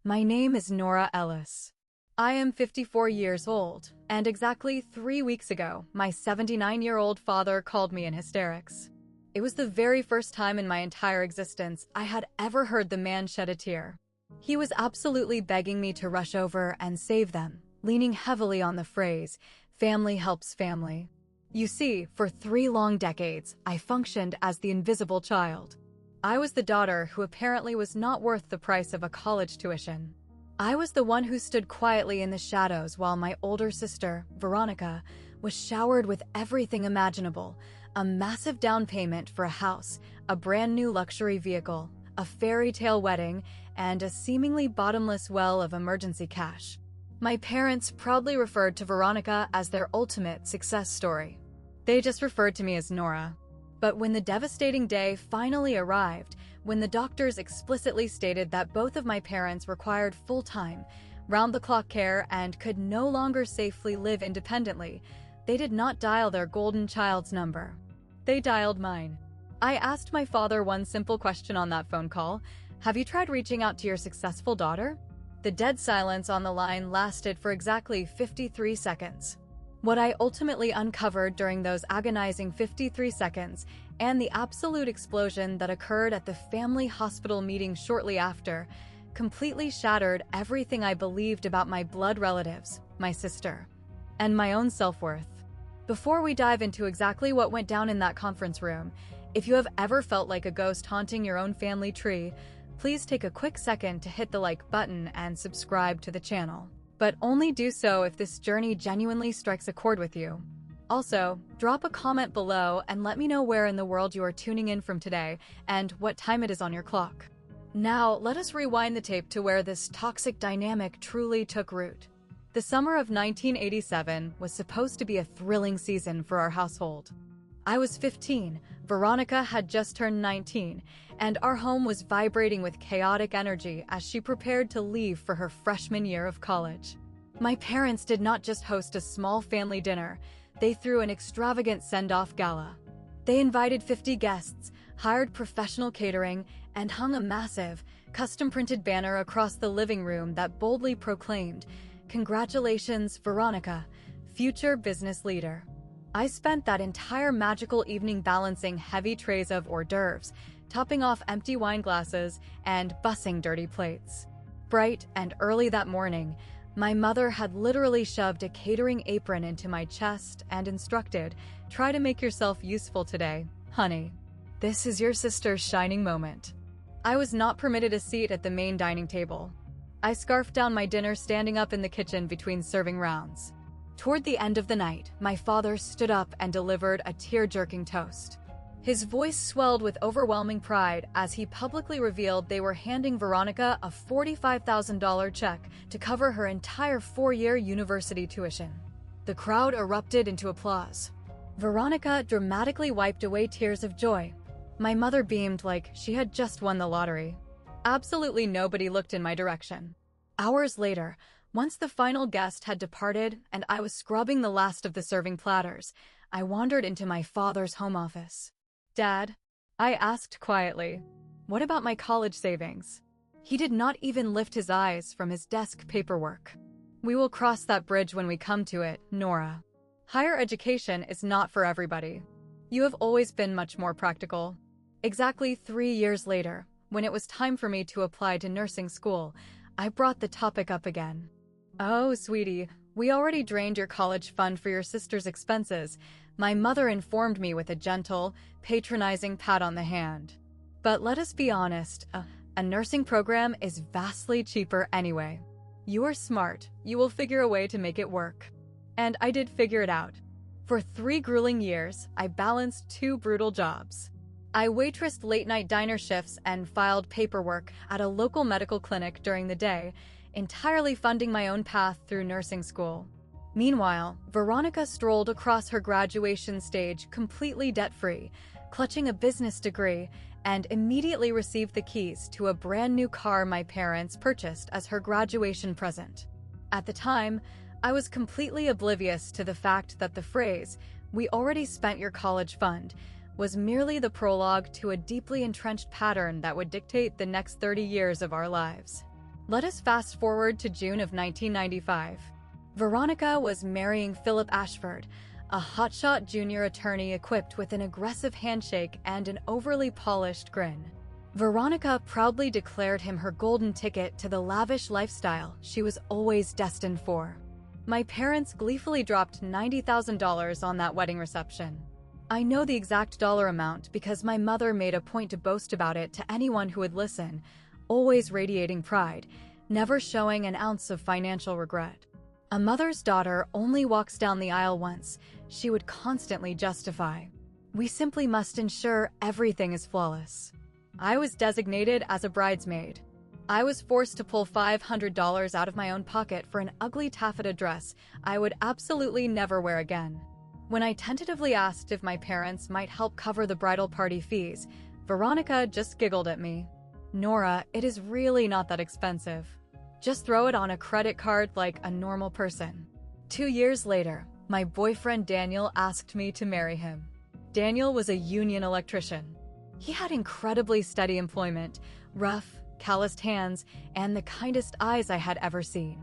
My name is Nora Ellis. I am 54 years old, and exactly 3 weeks ago, my 79-year-old father called me in hysterics. It was the very first time in my entire existence I had ever heard the man shed a tear. He was absolutely begging me to rush over and save them, leaning heavily on the phrase, "Family helps family." You see, for 3 long decades, I functioned as the invisible child. I was the daughter who apparently was not worth the price of a college tuition. I was the one who stood quietly in the shadows while my older sister, Veronica, was showered with everything imaginable: a massive down payment for a house, a brand new luxury vehicle, a fairy tale wedding, and a seemingly bottomless well of emergency cash. My parents proudly referred to Veronica as their ultimate success story. They just referred to me as Nora. But when the devastating day finally arrived, when the doctors explicitly stated that both of my parents required full-time, round-the-clock care and could no longer safely live independently, they did not dial their golden child's number. They dialed mine. I asked my father one simple question on that phone call: "Have you tried reaching out to your successful daughter?" The dead silence on the line lasted for exactly 53 seconds. What I ultimately uncovered during those agonizing 53 seconds, and the absolute explosion that occurred at the family hospital meeting shortly after, completely shattered everything I believed about my blood relatives, my sister, and my own self-worth. Before we dive into exactly what went down in that conference room, if you have ever felt like a ghost haunting your own family tree, please take a quick second to hit the like button and subscribe to the channel. But only do so if this journey genuinely strikes a chord with you. Also, drop a comment below and let me know where in the world you are tuning in from today and what time it is on your clock. Now, let us rewind the tape to where this toxic dynamic truly took root. The summer of 1987 was supposed to be a thrilling season for our household. I was 15, Veronica had just turned 19, and our home was vibrating with chaotic energy as she prepared to leave for her freshman year of college. My parents did not just host a small family dinner, they threw an extravagant send-off gala. They invited 50 guests, hired professional catering, and hung a massive, custom-printed banner across the living room that boldly proclaimed, "Congratulations, Veronica, future business leader." I spent that entire magical evening balancing heavy trays of hors d'oeuvres, topping off empty wine glasses, and bussing dirty plates. Bright and early that morning, my mother had literally shoved a catering apron into my chest and instructed, "Try to make yourself useful today, honey. This is your sister's shining moment." I was not permitted a seat at the main dining table. I scarfed down my dinner standing up in the kitchen between serving rounds. Toward the end of the night, my father stood up and delivered a tear-jerking toast. His voice swelled with overwhelming pride as he publicly revealed they were handing Veronica a $45,000 check to cover her entire 4-year university tuition. The crowd erupted into applause. Veronica dramatically wiped away tears of joy. My mother beamed like she had just won the lottery. Absolutely nobody looked in my direction. Hours later, once the final guest had departed and I was scrubbing the last of the serving platters, I wandered into my father's home office. "Dad," I asked quietly, "what about my college savings?" He did not even lift his eyes from his desk paperwork. "We will cross that bridge when we come to it, Nora. Higher education is not for everybody. You have always been much more practical." Exactly 3 years later, when it was time for me to apply to nursing school, I brought the topic up again. "Oh, sweetie, we already drained your college fund for your sister's expenses," my mother informed me with a gentle, patronizing pat on the hand. "But let us be honest, a nursing program is vastly cheaper anyway. You are smart, you will figure a way to make it work." And I did figure it out. For 3 grueling years, I balanced 2 brutal jobs. I waitressed late-night diner shifts and filed paperwork at a local medical clinic during the day, entirely funding my own path through nursing school. Meanwhile, Veronica strolled across her graduation stage completely debt-free, clutching a business degree, and immediately received the keys to a brand new car my parents purchased as her graduation present. At the time, I was completely oblivious to the fact that the phrase, "We already spent your college fund," was merely the prologue to a deeply entrenched pattern that would dictate the next 30 years of our lives. Let us fast forward to June of 1995. Veronica was marrying Philip Ashford, a hotshot junior attorney equipped with an aggressive handshake and an overly polished grin. Veronica proudly declared him her golden ticket to the lavish lifestyle she was always destined for. My parents gleefully dropped $90,000 on that wedding reception. I know the exact dollar amount because my mother made a point to boast about it to anyone who would listen, always radiating pride, never showing an ounce of financial regret. A mother's daughter only walks down the aisle once, she would constantly justify. We simply must ensure everything is flawless. I was designated as a bridesmaid. I was forced to pull $500 out of my own pocket for an ugly taffeta dress I would absolutely never wear again. When I tentatively asked if my parents might help cover the bridal party fees, Veronica just giggled at me. "Nora, it is really not that expensive. Just throw it on a credit card like a normal person." 2 years later, my boyfriend Daniel asked me to marry him. Daniel was a union electrician. He had incredibly steady employment, rough, calloused hands, and the kindest eyes I had ever seen.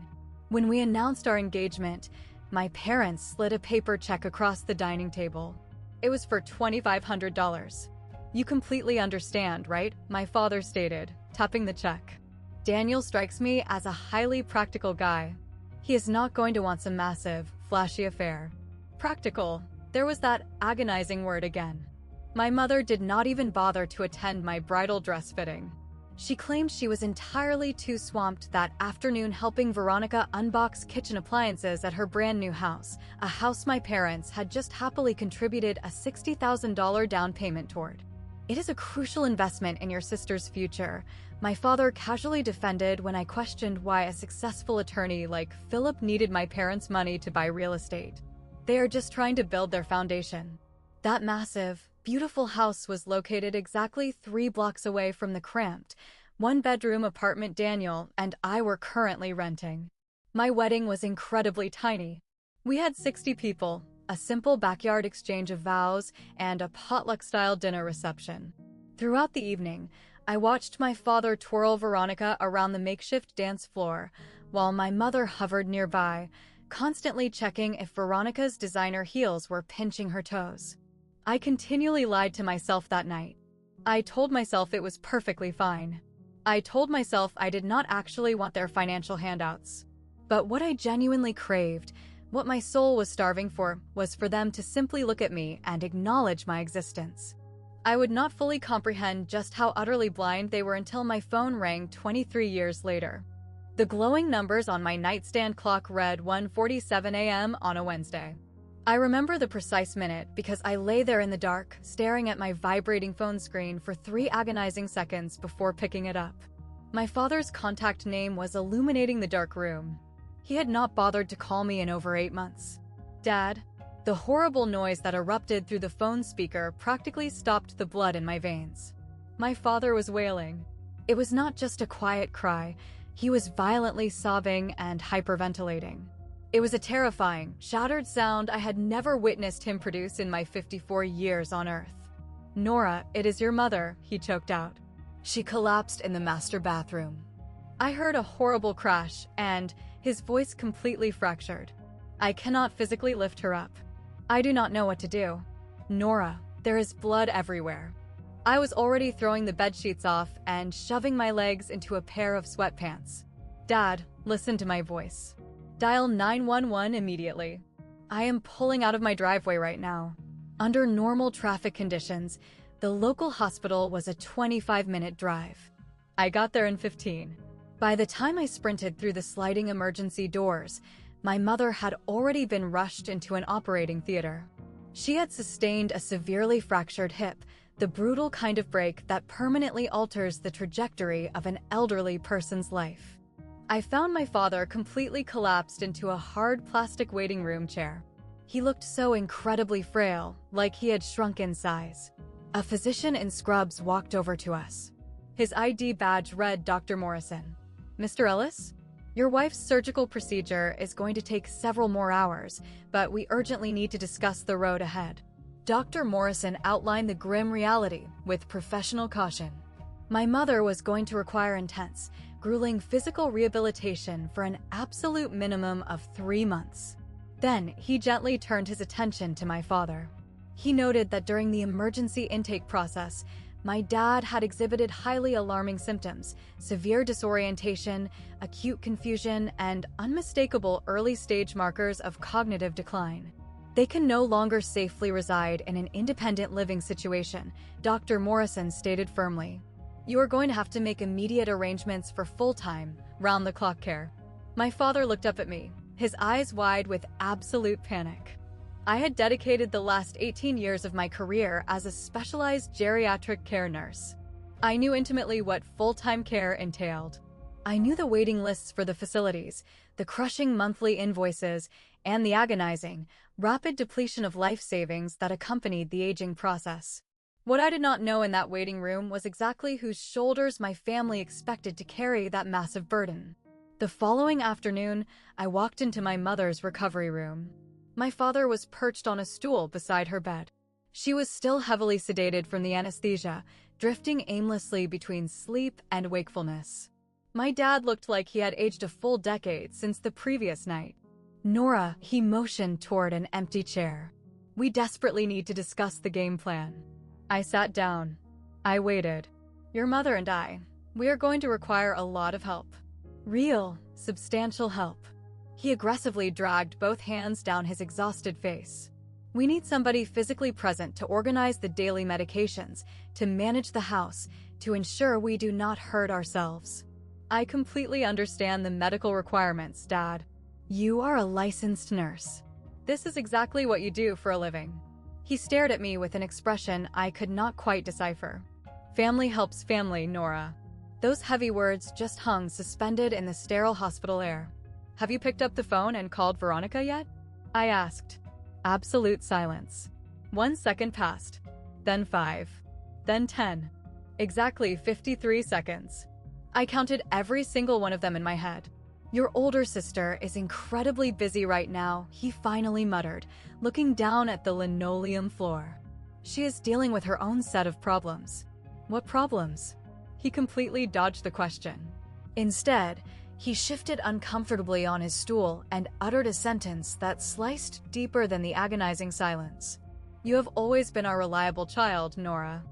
When we announced our engagement, my parents slid a paper check across the dining table. It was for $2,500. "You completely understand, right?" my father stated, tapping the check. Daniel strikes me as a highly practical guy. He is not going to want some massive, flashy affair. Practical. There was that agonizing word again. My mother did not even bother to attend my bridal dress fitting. She claimed she was entirely too swamped that afternoon helping Veronica unbox kitchen appliances at her brand new house, a house my parents had just happily contributed a $60,000 down payment toward. "It is a crucial investment in your sister's future," my father casually defended when I questioned why a successful attorney like Philip needed my parents' money to buy real estate. "They are just trying to build their foundation." That massive, beautiful house was located exactly 3 blocks away from the cramped, one-bedroom apartment Daniel and I were currently renting. My wedding was incredibly tiny. We had 60 people, a simple backyard exchange of vows, and a potluck-style dinner reception. Throughout the evening, I watched my father twirl Veronica around the makeshift dance floor, while my mother hovered nearby, constantly checking if Veronica's designer heels were pinching her toes. I continually lied to myself that night. I told myself it was perfectly fine. I told myself I did not actually want their financial handouts. But what I genuinely craved, what my soul was starving for, was for them to simply look at me and acknowledge my existence. I would not fully comprehend just how utterly blind they were until my phone rang 23 years later. The glowing numbers on my nightstand clock read 1:47 a.m. on a Wednesday. I remember the precise minute because I lay there in the dark, staring at my vibrating phone screen for 3 agonizing seconds before picking it up. My father's contact name was illuminating the dark room. He had not bothered to call me in over 8 months. "Dad." The horrible noise that erupted through the phone speaker practically stopped the blood in my veins. My father was wailing. It was not just a quiet cry. He was violently sobbing and hyperventilating. It was a terrifying, shattered sound I had never witnessed him produce in my 54 years on Earth. "Nora, it is your mother," he choked out. She collapsed in the master bathroom. I heard a horrible crash, and his voice completely fractured. "I cannot physically lift her up. I do not know what to do. Nora, there is blood everywhere." I was already throwing the bedsheets off and shoving my legs into a pair of sweatpants. "Dad, listen to my voice. Dial 911 immediately. I am pulling out of my driveway right now." Under normal traffic conditions, the local hospital was a 25-minute drive. I got there in 15. By the time I sprinted through the sliding emergency doors, my mother had already been rushed into an operating theater. She had sustained a severely fractured hip, the brutal kind of break that permanently alters the trajectory of an elderly person's life. I found my father completely collapsed into a hard plastic waiting room chair. He looked so incredibly frail, like he had shrunk in size. A physician in scrubs walked over to us. His ID badge read Dr. Morrison. "Mr. Ellis? Your wife's surgical procedure is going to take several more hours, but we urgently need to discuss the road ahead." Dr. Morrison outlined the grim reality with professional caution. My mother was going to require intense, grueling physical rehabilitation for an absolute minimum of 3 months. Then, he gently turned his attention to my father. He noted that during the emergency intake process, my dad had exhibited highly alarming symptoms: severe disorientation, acute confusion, and unmistakable early-stage markers of cognitive decline. They can no longer safely reside in an independent living situation, Dr. Morrison stated firmly. You are going to have to make immediate arrangements for full-time, round-the-clock care. My father looked up at me, his eyes wide with absolute panic. I had dedicated the last 18 years of my career as a specialized geriatric care nurse. I knew intimately what full-time care entailed. I knew the waiting lists for the facilities, the crushing monthly invoices, and the agonizing, rapid depletion of life savings that accompanied the aging process. What I did not know in that waiting room was exactly whose shoulders my family expected to carry that massive burden. The following afternoon, I walked into my mother's recovery room. My father was perched on a stool beside her bed. She was still heavily sedated from the anesthesia, drifting aimlessly between sleep and wakefulness. My dad looked like he had aged a full decade since the previous night. Nora, he motioned toward an empty chair. We desperately need to discuss the game plan. I sat down. I waited. Your mother and I, we are going to require a lot of help. Real, substantial help. He aggressively dragged both hands down his exhausted face. We need somebody physically present to organize the daily medications, to manage the house, to ensure we do not hurt ourselves. I completely understand the medical requirements, Dad. You are a licensed nurse. This is exactly what you do for a living. He stared at me with an expression I could not quite decipher. Family helps family, Nora. Those heavy words just hung suspended in the sterile hospital air. Have you picked up the phone and called Veronica yet? I asked. Absolute silence. 1 second passed. Then 5. Then 10. Exactly 53 seconds. I counted every single one of them in my head. Your older sister is incredibly busy right now, he finally muttered, looking down at the linoleum floor. She is dealing with her own set of problems. What problems? He completely dodged the question. Instead, he shifted uncomfortably on his stool and uttered a sentence that sliced deeper than the agonizing silence. You have always been our reliable child, Nora.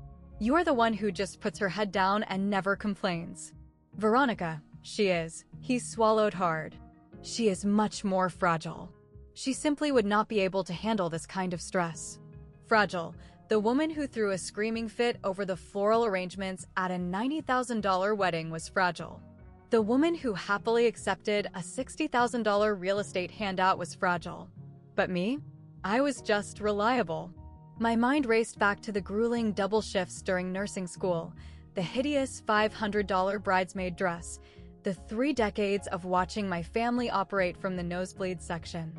You are the one who just puts her head down and never complains. Veronica, she is. He swallowed hard. She is much more fragile. She simply would not be able to handle this kind of stress. Fragile. The woman who threw a screaming fit over the floral arrangements at a $90,000 wedding was fragile. The woman who happily accepted a $60,000 real estate handout was fragile. But me? I was just reliable. My mind raced back to the grueling double shifts during nursing school, the hideous $500 bridesmaid dress, the 3 decades of watching my family operate from the nosebleed section.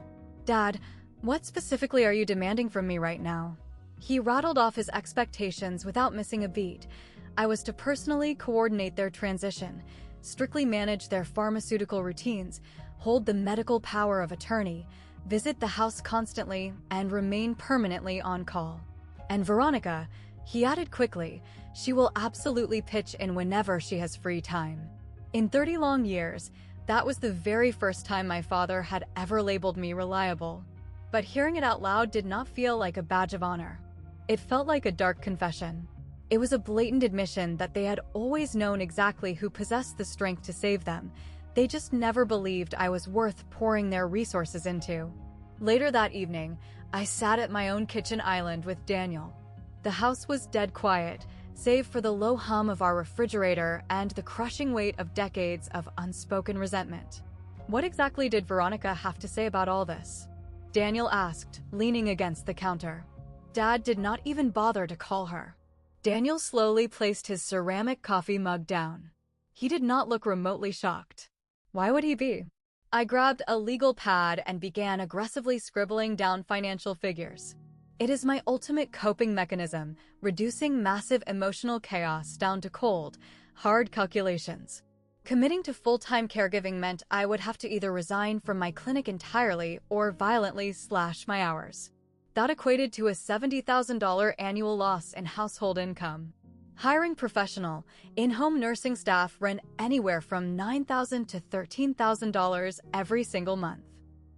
Dad, what specifically are you demanding from me right now? He rattled off his expectations without missing a beat. I was to personally coordinate their transition, strictly manage their pharmaceutical routines, hold the medical power of attorney, visit the house constantly, and remain permanently on call. And Veronica, he added quickly, she will absolutely pitch in whenever she has free time. In 30 long years, that was the very first time my father had ever labeled me reliable. But hearing it out loud did not feel like a badge of honor. It felt like a dark confession. It was a blatant admission that they had always known exactly who possessed the strength to save them. They just never believed I was worth pouring their resources into. Later that evening, I sat at my own kitchen island with Daniel. The house was dead quiet, save for the low hum of our refrigerator and the crushing weight of decades of unspoken resentment. What exactly did Veronica have to say about all this? Daniel asked, leaning against the counter. Dad did not even bother to call her. Daniel slowly placed his ceramic coffee mug down. He did not look remotely shocked. Why would he be? I grabbed a legal pad and began aggressively scribbling down financial figures. It is my ultimate coping mechanism, reducing massive emotional chaos down to cold, hard calculations. Committing to full-time caregiving meant I would have to either resign from my clinic entirely or violently slash my hours. That equated to a $70,000 annual loss in household income. Hiring professional, in-home nursing staff ran anywhere from $9,000 to $13,000 every single month.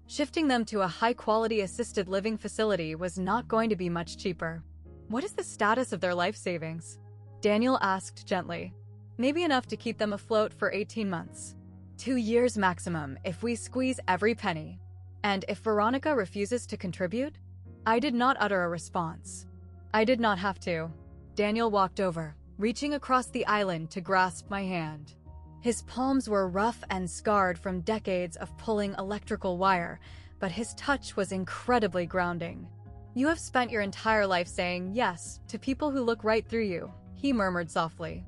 Shifting them to a high-quality assisted living facility was not going to be much cheaper. What is the status of their life savings? Daniel asked gently. Maybe enough to keep them afloat for 18 months. 2 years maximum if we squeeze every penny. And if Veronica refuses to contribute? I did not utter a response. I did not have to. Daniel walked over, reaching across the island to grasp my hand. His palms were rough and scarred from decades of pulling electrical wire, but his touch was incredibly grounding. You have spent your entire life saying yes to people who look right through you, he murmured softly.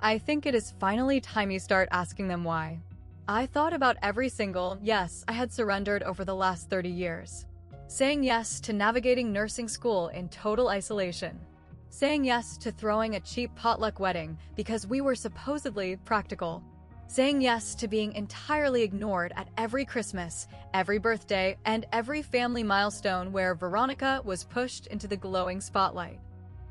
I think it is finally time you start asking them why. I thought about every single yes I had surrendered over the last 30 years. Saying yes to navigating nursing school in total isolation. Saying yes to throwing a cheap potluck wedding because we were supposedly practical. Saying yes to being entirely ignored at every Christmas, every birthday, and every family milestone where Veronica was pushed into the glowing spotlight.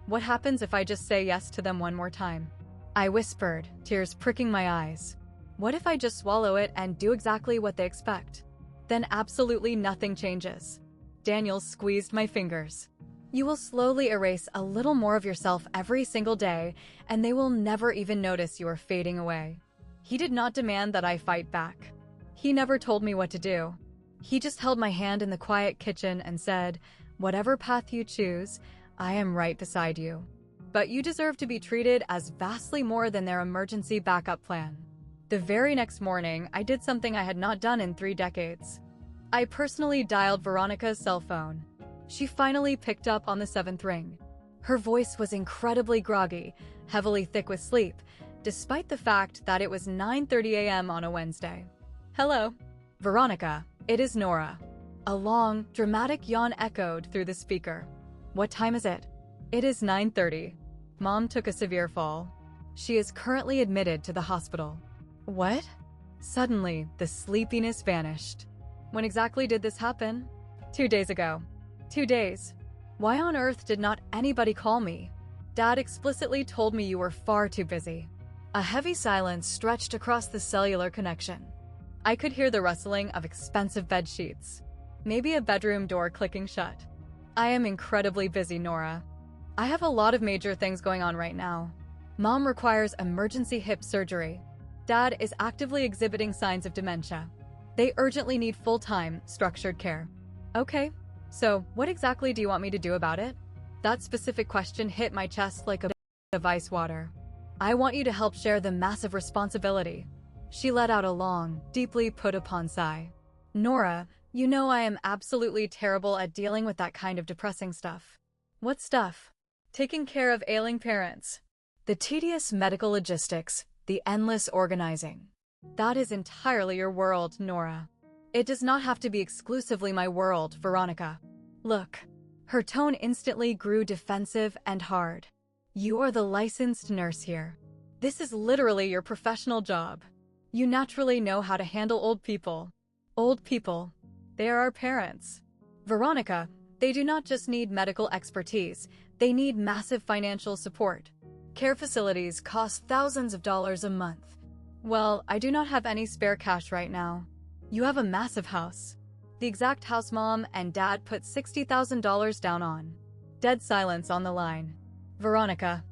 What happens if I just say yes to them one more time? I whispered, tears pricking my eyes. What if I just swallow it and do exactly what they expect? Then absolutely nothing changes. Daniel squeezed my fingers. You will slowly erase a little more of yourself every single day, and they will never even notice you are fading away. He did not demand that I fight back. He never told me what to do. He just held my hand in the quiet kitchen and said, whatever path you choose, I am right beside you. But you deserve to be treated as vastly more than their emergency backup plan. The very next morning, I did something I had not done in 3 decades. I personally dialed Veronica's cell phone. She finally picked up on the 7th ring. Her voice was incredibly groggy, heavily thick with sleep, despite the fact that it was 9:30 a.m. on a Wednesday. Hello. Veronica, it is Nora. A long, dramatic yawn echoed through the speaker. What time is it? It is 9:30. Mom took a severe fall. She is currently admitted to the hospital. What? Suddenly, the sleepiness vanished. When exactly did this happen? 2 days ago. 2 days. Why on earth did not anybody call me? Dad explicitly told me you were far too busy. A heavy silence stretched across the cellular connection. I could hear the rustling of expensive bed sheets. Maybe a bedroom door clicking shut. I am incredibly busy, Nora. I have a lot of major things going on right now. Mom requires emergency hip surgery. Dad is actively exhibiting signs of dementia. They urgently need full-time, structured care. Okay, so what exactly do you want me to do about it? That specific question hit my chest like a of ice water. I want you to help share the massive responsibility. She let out a long, deeply put-upon sigh. Nora, you know I am absolutely terrible at dealing with that kind of depressing stuff. What stuff? Taking care of ailing parents. The tedious medical logistics, the endless organizing. That is entirely your world, Nora. It does not have to be exclusively my world, Veronica. Look. Her tone instantly grew defensive and hard. You are the licensed nurse here. This is literally your professional job. You naturally know how to handle old people. Old people. They are our parents. Veronica, they do not just need medical expertise, they need massive financial support. Care facilities cost thousands of dollars a month. Well, I do not have any spare cash right now. You have a massive house. The exact house Mom and Dad put $60,000 down on. Dead silence on the line. Veronica,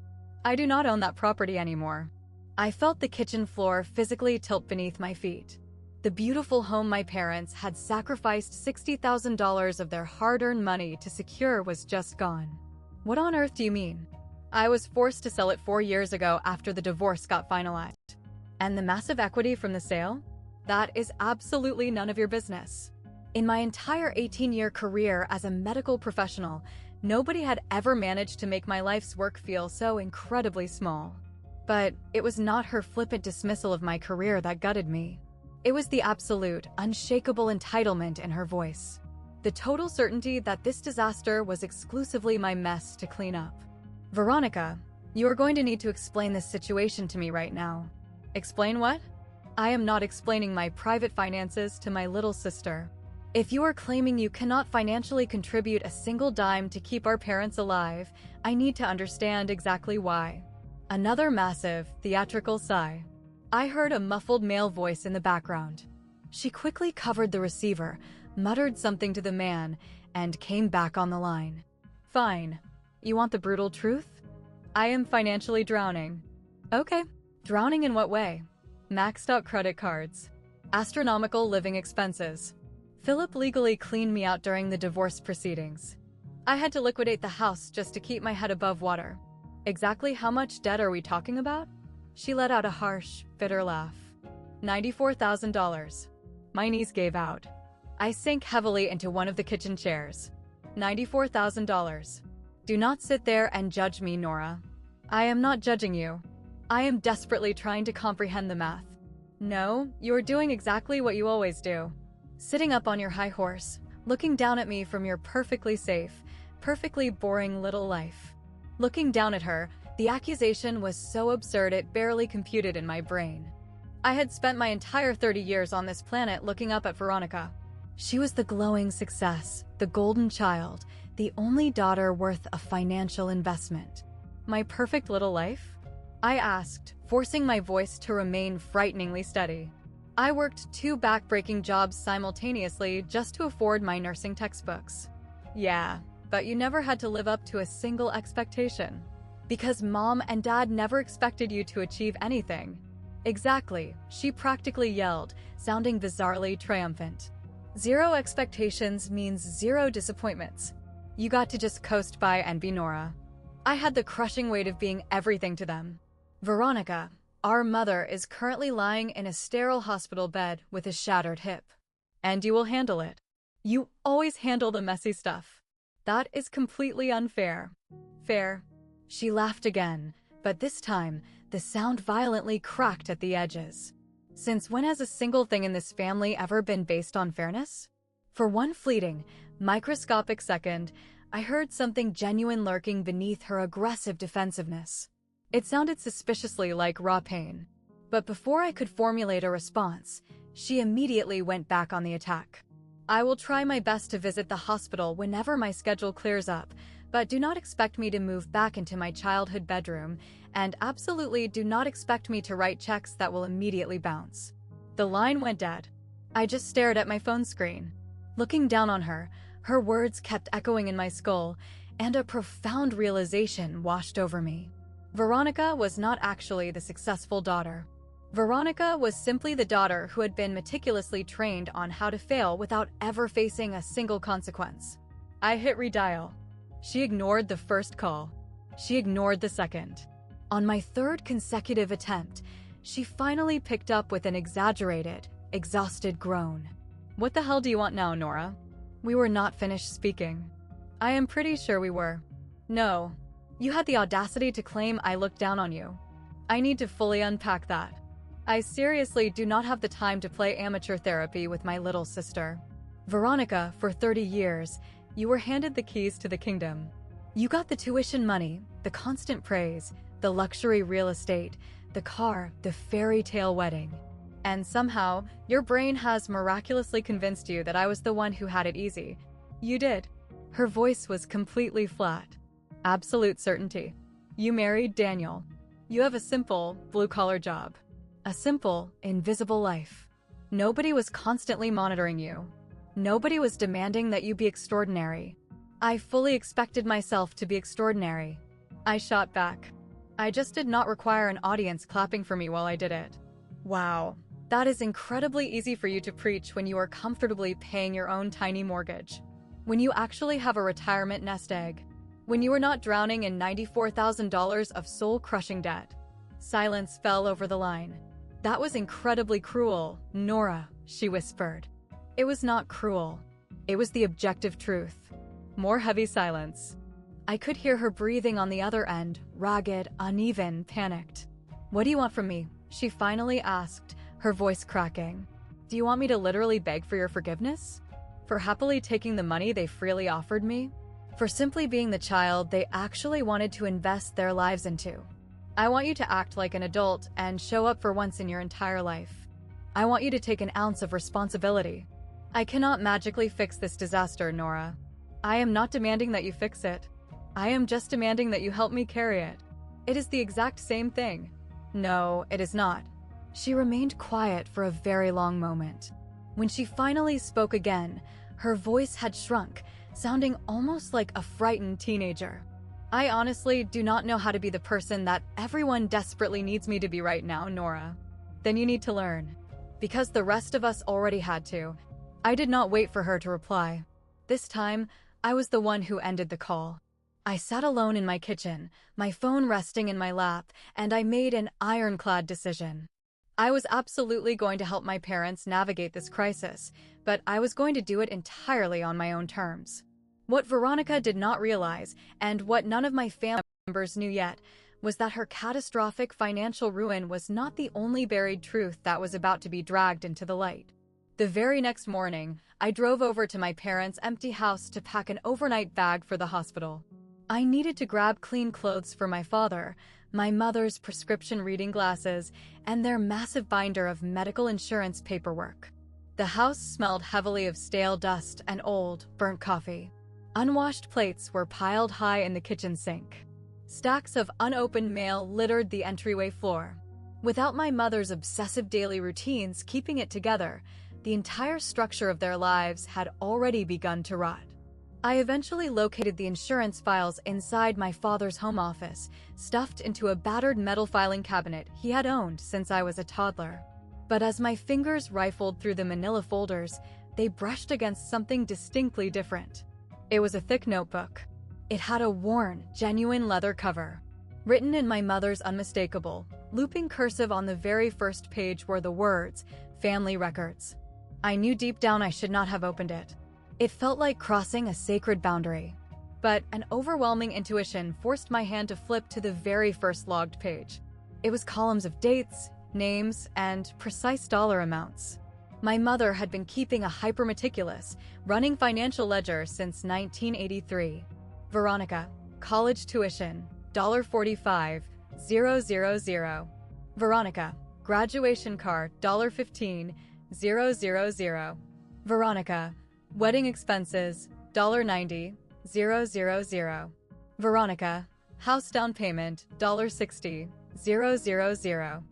I do not own that property anymore. I felt the kitchen floor physically tilt beneath my feet. The beautiful home my parents had sacrificed $60,000 of their hard-earned money to secure was just gone. What on earth do you mean? I was forced to sell it 4 years ago after the divorce got finalized. And the massive equity from the sale? That is absolutely none of your business. In my entire 18-year career as a medical professional, nobody had ever managed to make my life's work feel so incredibly small. But it was not her flippant dismissal of my career that gutted me. It was the absolute, unshakable entitlement in her voice. The total certainty that this disaster was exclusively my mess to clean up. Veronica, you are going to need to explain this situation to me right now. Explain what? I am not explaining my private finances to my little sister. If you are claiming you cannot financially contribute a single dime to keep our parents alive, I need to understand exactly why. Another massive, theatrical sigh. I heard a muffled male voice in the background. She quickly covered the receiver, muttered something to the man, and came back on the line. Fine. You want the brutal truth? I am financially drowning. Okay. Drowning in what way? Maxed out credit cards. Astronomical living expenses. Philip legally cleaned me out during the divorce proceedings. I had to liquidate the house just to keep my head above water. Exactly how much debt are we talking about? She let out a harsh, bitter laugh. $94,000. My knees gave out. I sank heavily into one of the kitchen chairs. $94,000. Do not sit there and judge me, Nora. I am not judging you. I am desperately trying to comprehend the math. No, you are doing exactly what you always do. Sitting up on your high horse, looking down at me from your perfectly safe, perfectly boring little life. Looking down at her, the accusation was so absurd it barely computed in my brain. I had spent my entire 30 years on this planet looking up at Veronica. She was the glowing success, the golden child, the only daughter worth a financial investment. My perfect little life? I asked, forcing my voice to remain frighteningly steady. I worked 2 back-breaking jobs simultaneously just to afford my nursing textbooks. Yeah, but you never had to live up to a single expectation. Because Mom and Dad never expected you to achieve anything. Exactly, she practically yelled, sounding bizarrely triumphant. 0 expectations means 0 disappointments. You got to just coast by and be Nora. I had the crushing weight of being everything to them. Veronica, our mother, is currently lying in a sterile hospital bed with a shattered hip. And you will handle it. You always handle the messy stuff. That is completely unfair. Fair. She laughed again, but this time, the sound violently cracked at the edges. Since when has a single thing in this family ever been based on fairness? For one fleeting, microscopic second, I heard something genuine lurking beneath her aggressive defensiveness. It sounded suspiciously like raw pain. But before I could formulate a response, she immediately went back on the attack. I will try my best to visit the hospital whenever my schedule clears up, but do not expect me to move back into my childhood bedroom, and absolutely do not expect me to write checks that will immediately bounce. The line went dead. I just stared at my phone screen. Looking down on her, her words kept echoing in my skull, and a profound realization washed over me. Veronica was not actually the successful daughter. Veronica was simply the daughter who had been meticulously trained on how to fail without ever facing a single consequence. I hit redial. She ignored the first call. She ignored the second. On my 3rd consecutive attempt, she finally picked up with an exaggerated, exhausted groan. What the hell do you want now, Nora? We were not finished speaking. I am pretty sure we were. No. You had the audacity to claim I looked down on you. I need to fully unpack that. I seriously do not have the time to play amateur therapy with my little sister. Veronica, for 30 years, you were handed the keys to the kingdom. You got the tuition money, the constant praise, the luxury real estate, the car, the fairy tale wedding. And somehow, your brain has miraculously convinced you that I was the one who had it easy. You did. Her voice was completely flat. Absolute certainty. You married Daniel. You have a simple, blue-collar job. A simple, invisible life. Nobody was constantly monitoring you. Nobody was demanding that you be extraordinary. I fully expected myself to be extraordinary. I shot back. I just did not require an audience clapping for me while I did it. Wow, that is incredibly easy for you to preach when you are comfortably paying your own tiny mortgage. When you actually have a retirement nest egg. When you are not drowning in $94,000 of soul-crushing debt. Silence fell over the line. That was incredibly cruel, Nora, she whispered. It was not cruel. It was the objective truth. More heavy silence. I could hear her breathing on the other end, ragged, uneven, panicked. What do you want from me? She finally asked, her voice cracking. Do you want me to literally beg for your forgiveness? For happily taking the money they freely offered me? For simply being the child they actually wanted to invest their lives into? I want you to act like an adult and show up for once in your entire life. I want you to take an ounce of responsibility. I cannot magically fix this disaster, Nora. I am not demanding that you fix it. I am just demanding that you help me carry it. It is the exact same thing. No, it is not. She remained quiet for a very long moment. When she finally spoke again, her voice had shrunk, sounding almost like a frightened teenager. I honestly do not know how to be the person that everyone desperately needs me to be right now, Nora. Then you need to learn. Because the rest of us already had to. I did not wait for her to reply. This time, I was the one who ended the call. I sat alone in my kitchen, my phone resting in my lap, and I made an ironclad decision. I was absolutely going to help my parents navigate this crisis, but I was going to do it entirely on my own terms. What Veronica did not realize, and what none of my family members knew yet, was that her catastrophic financial ruin was not the only buried truth that was about to be dragged into the light. The very next morning, I drove over to my parents' empty house to pack an overnight bag for the hospital. I needed to grab clean clothes for my father, my mother's prescription reading glasses, and their massive binder of medical insurance paperwork. The house smelled heavily of stale dust and old, burnt coffee. Unwashed plates were piled high in the kitchen sink. Stacks of unopened mail littered the entryway floor. Without my mother's obsessive daily routines keeping it together, the entire structure of their lives had already begun to rot. I eventually located the insurance files inside my father's home office, stuffed into a battered metal filing cabinet he had owned since I was a toddler. But as my fingers rifled through the manila folders, they brushed against something distinctly different. It was a thick notebook. It had a worn, genuine leather cover. Written in my mother's unmistakable, looping cursive on the very first page were the words, "Family Records." I knew deep down I should not have opened it. It felt like crossing a sacred boundary. But an overwhelming intuition forced my hand to flip to the very first logged page. It was columns of dates, names, and precise dollar amounts. My mother had been keeping a hyper-meticulous, running financial ledger since 1983. Veronica, college tuition, $45,000. Veronica, graduation car, $15,000. Veronica, wedding expenses, $90,000. Veronica, house down payment, $60,000.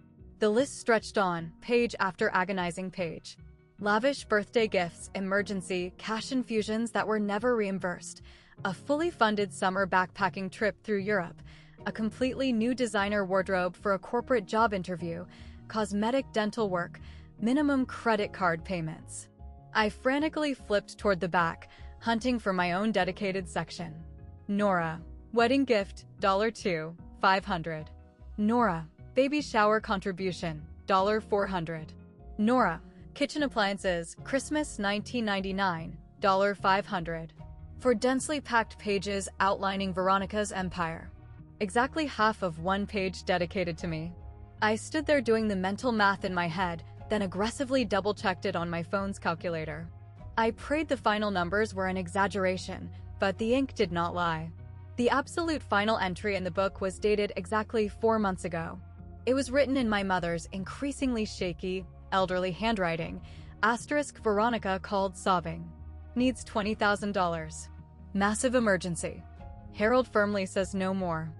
The list stretched on, page after agonizing page. Lavish birthday gifts, emergency, cash infusions that were never reimbursed, a fully funded summer backpacking trip through Europe, a completely new designer wardrobe for a corporate job interview, cosmetic dental work, minimum credit card payments. I frantically flipped toward the back, hunting for my own dedicated section. Nora, wedding gift, $2,500. Nora, baby shower contribution, $400. Nora, kitchen appliances, Christmas 1999, $500. For densely packed pages outlining Veronica's empire. Exactly half of one page dedicated to me. I stood there doing the mental math in my head, then aggressively double-checked it on my phone's calculator. I prayed the final numbers were an exaggeration, but the ink did not lie. The absolute final entry in the book was dated exactly 4 months ago. It was written in my mother's increasingly shaky, elderly handwriting, * Veronica called sobbing. Needs $20,000. Massive emergency. Harold firmly says no more.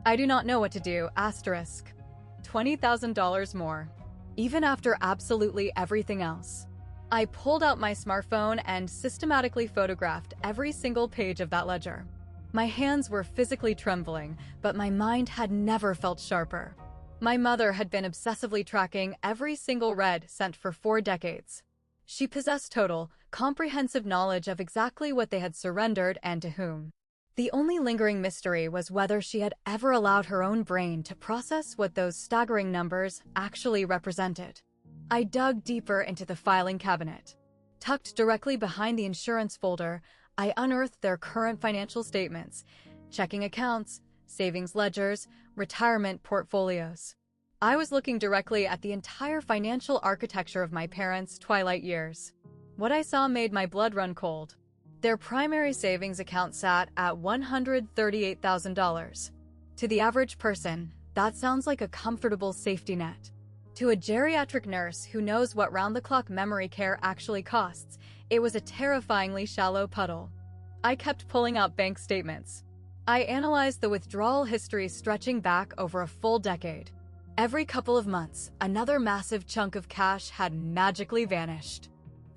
I do not know what to do, *. $20,000 more. Even after absolutely everything else. I pulled out my smartphone and systematically photographed every single page of that ledger. My hands were physically trembling, but my mind had never felt sharper. My mother had been obsessively tracking every single red cent for 4 decades. She possessed total, comprehensive knowledge of exactly what they had surrendered and to whom. The only lingering mystery was whether she had ever allowed her own brain to process what those staggering numbers actually represented. I dug deeper into the filing cabinet. Tucked directly behind the insurance folder, I unearthed their current financial statements, checking accounts, savings ledgers, retirement portfolios. I was looking directly at the entire financial architecture of my parents' twilight years. What I saw made my blood run cold. Their primary savings account sat at $138,000. To the average person, that sounds like a comfortable safety net. To a geriatric nurse who knows what round-the-clock memory care actually costs, it was a terrifyingly shallow puddle. I kept pulling out bank statements. I analyzed the withdrawal history stretching back over a full decade. Every couple of months, another massive chunk of cash had magically vanished.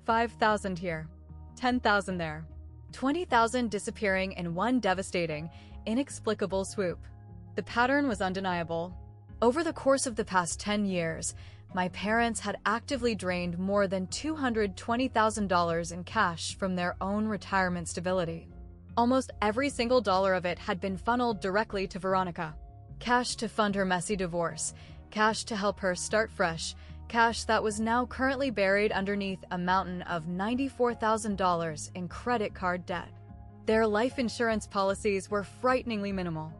5,000 here, 10,000 there, 20,000 disappearing in one devastating, inexplicable swoop. The pattern was undeniable. Over the course of the past 10 years, my parents had actively drained more than $220,000 in cash from their own retirement stability. Almost every single dollar of it had been funneled directly to Veronica. Cash to fund her messy divorce, cash to help her start fresh, cash that was now currently buried underneath a mountain of $94,000 in credit card debt. Their life insurance policies were frighteningly minimal.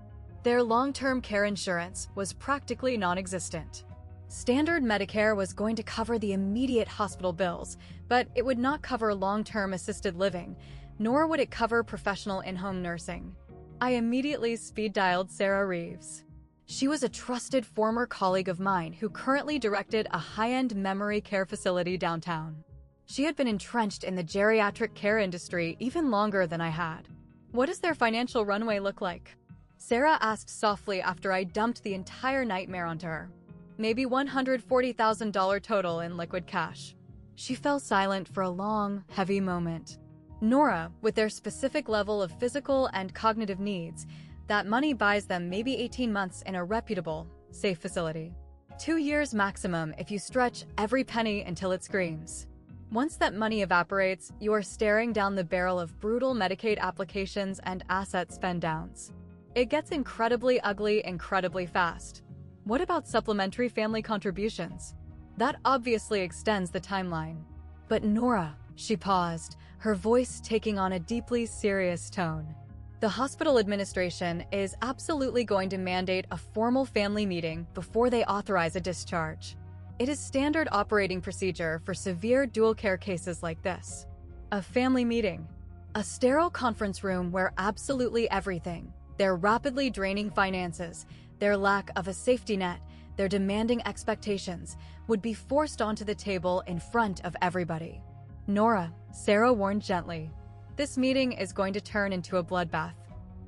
Their long-term care insurance was practically non-existent. Standard Medicare was going to cover the immediate hospital bills, but it would not cover long-term assisted living, nor would it cover professional in-home nursing. I immediately speed-dialed Sarah Reeves. She was a trusted former colleague of mine who currently directed a high-end memory care facility downtown. She had been entrenched in the geriatric care industry even longer than I had. "What does their financial runway look like?" Sarah asked softly after I dumped the entire nightmare onto her. "Maybe $140,000 total in liquid cash." She fell silent for a long, heavy moment. "Nora, with their specific level of physical and cognitive needs, that money buys them maybe 18 months in a reputable, safe facility. 2 years maximum if you stretch every penny until it screams. Once that money evaporates, you are staring down the barrel of brutal Medicaid applications and asset spend-downs. It gets incredibly ugly incredibly fast. What about supplementary family contributions? That obviously extends the timeline." "But Nora," she paused, her voice taking on a deeply serious tone. "The hospital administration is absolutely going to mandate a formal family meeting before they authorize a discharge. It is standard operating procedure for severe dual care cases like this. A family meeting. A sterile conference room where absolutely everything, their rapidly draining finances, their lack of a safety net, their demanding expectations, would be forced onto the table in front of everybody." "Nora," Sarah warned gently, "this meeting is going to turn into a bloodbath.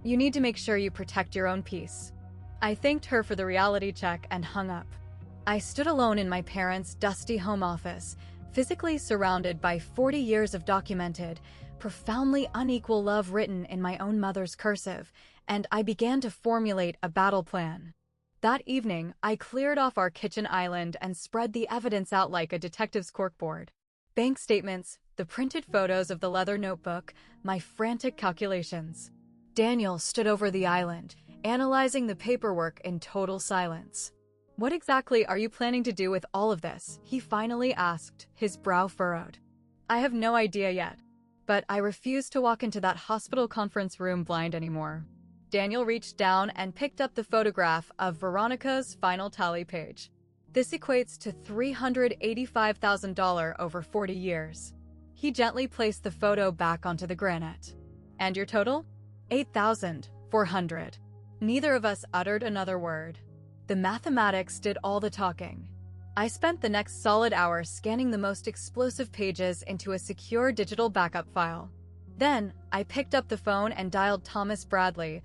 You need to make sure you protect your own peace." I thanked her for the reality check and hung up. I stood alone in my parents' dusty home office, physically surrounded by 40 years of documented, profoundly unequal love written in my own mother's cursive, and I began to formulate a battle plan. That evening, I cleared off our kitchen island and spread the evidence out like a detective's corkboard. Bank statements, the printed photos of the leather notebook, my frantic calculations. Daniel stood over the island, analyzing the paperwork in total silence. "What exactly are you planning to do with all of this?" he finally asked, his brow furrowed. "I have no idea yet, but I refuse to walk into that hospital conference room blind anymore." Daniel reached down and picked up the photograph of Veronica's final tally page. "This equates to $385,000 over 40 years. He gently placed the photo back onto the granite. "And your total?" $8,400. Neither of us uttered another word. The mathematics did all the talking. I spent the next solid hour scanning the most explosive pages into a secure digital backup file. Then, I picked up the phone and dialed Thomas Bradley,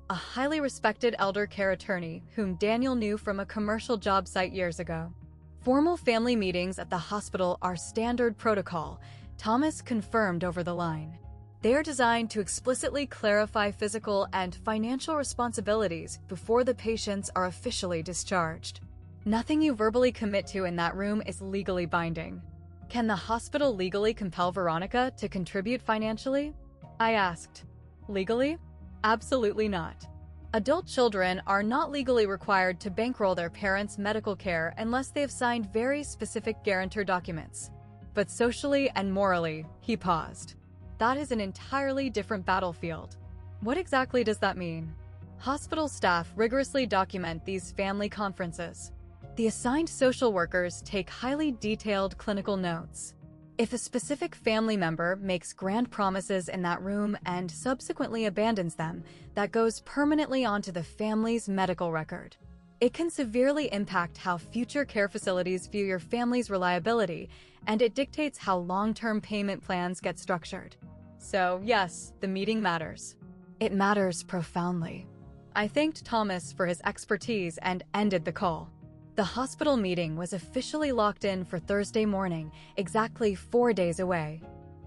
a highly respected elder care attorney whom Daniel knew from a commercial job site years ago. "Formal family meetings at the hospital are standard protocol," Thomas confirmed over the line. "They are designed to explicitly clarify physical and financial responsibilities before the patients are officially discharged. Nothing you verbally commit to in that room is legally binding." "Can the hospital legally compel Veronica to contribute financially?" I asked. "Legally? Absolutely not. Adult children are not legally required to bankroll their parents' medical care unless they have signed very specific guarantor documents. But socially and morally," he paused, "that is an entirely different battlefield." "What exactly does that mean?" "Hospital staff rigorously document these family conferences. The assigned social workers take highly detailed clinical notes. If a specific family member makes grand promises in that room and subsequently abandons them, that goes permanently onto the family's medical record. It can severely impact how future care facilities view your family's reliability, and it dictates how long-term payment plans get structured. So, yes, the meeting matters." It matters profoundly. I thanked Thomas for his expertise and ended the call. The hospital meeting was officially locked in for Thursday morning, exactly 4 days away.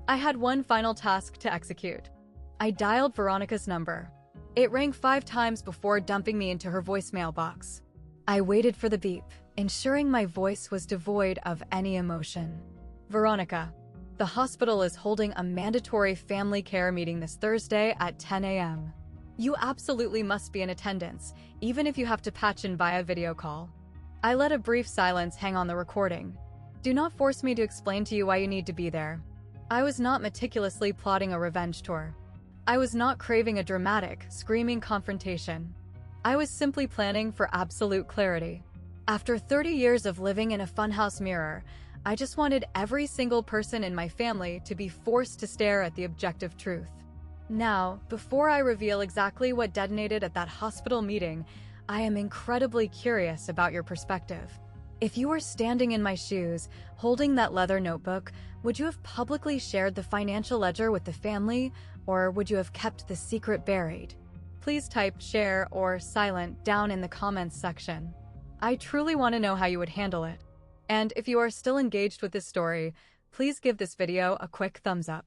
I had one final task to execute. I dialed Veronica's number. It rang 5 times before dumping me into her voicemail box. I waited for the beep, ensuring my voice was devoid of any emotion. Veronica, the hospital is holding a mandatory family care meeting this Thursday at 10 a.m. You absolutely must be in attendance, even if you have to patch in via video call. I let a brief silence hang on the recording. Do not force me to explain to you why you need to be there. I was not meticulously plotting a revenge tour. I was not craving a dramatic, screaming confrontation. I was simply planning for absolute clarity. After 30 years of living in a funhouse mirror, I just wanted every single person in my family to be forced to stare at the objective truth. Now, before I reveal exactly what detonated at that hospital meeting, I am incredibly curious about your perspective. If you were standing in my shoes, holding that leather notebook, would you have publicly shared the financial ledger with the family, or would you have kept the secret buried? Please type share or silent down in the comments section. I truly want to know how you would handle it. And if you are still engaged with this story, please give this video a quick thumbs up.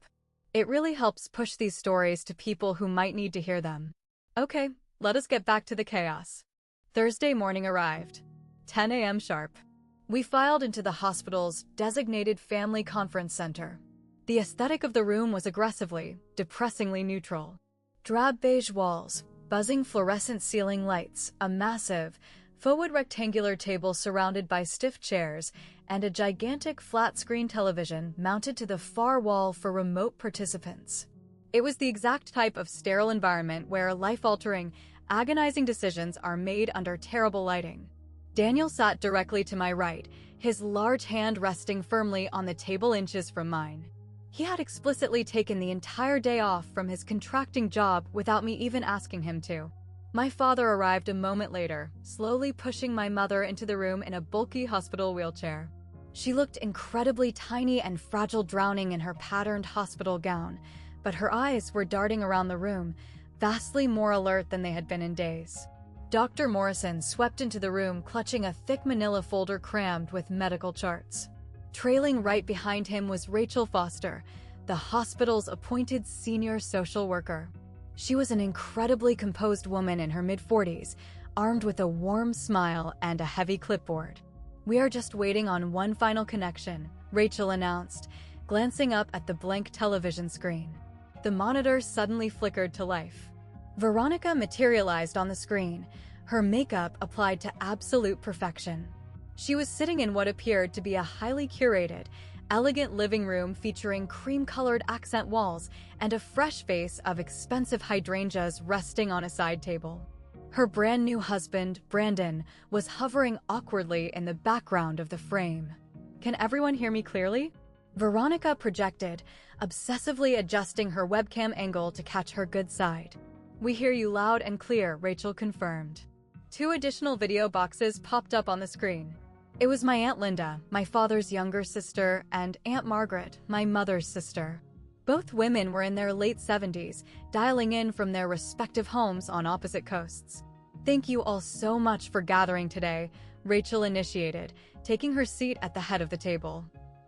It really helps push these stories to people who might need to hear them. Okay, let us get back to the chaos. Thursday morning arrived. 10 a.m. sharp. We filed into the hospital's designated family conference center. The aesthetic of the room was aggressively, depressingly neutral. Drab beige walls, buzzing fluorescent ceiling lights, a massive, faux-wood rectangular table surrounded by stiff chairs, and a gigantic flat-screen television mounted to the far wall for remote participants. It was the exact type of sterile environment where life-altering, agonizing decisions are made under terrible lighting. Daniel sat directly to my right, his large hand resting firmly on the table inches from mine. He had explicitly taken the entire day off from his contracting job without me even asking him to. My father arrived a moment later, slowly pushing my mother into the room in a bulky hospital wheelchair. She looked incredibly tiny and fragile, drowning in her patterned hospital gown, but her eyes were darting around the room, vastly more alert than they had been in days. Dr. Morrison swept into the room, clutching a thick manila folder crammed with medical charts. Trailing right behind him was Rachel Foster, the hospital's appointed senior social worker. She was an incredibly composed woman in her mid-40s, armed with a warm smile and a heavy clipboard. "We are just waiting on one final connection," Rachel announced, glancing up at the blank television screen. The monitor suddenly flickered to life. Veronica materialized on the screen, her makeup applied to absolute perfection. She was sitting in what appeared to be a highly curated, elegant living room featuring cream-colored accent walls and a fresh vase of expensive hydrangeas resting on a side table. Her brand-new husband, Brandon, was hovering awkwardly in the background of the frame. "Can everyone hear me clearly?" Veronica projected, obsessively adjusting her webcam angle to catch her good side. "We hear you loud and clear," Rachel confirmed. 2 additional video boxes popped up on the screen. It was my Aunt Linda, my father's younger sister, and Aunt Margaret, my mother's sister. Both women were in their late 70s, dialing in from their respective homes on opposite coasts. "Thank you all so much for gathering today," Rachel initiated, taking her seat at the head of the table.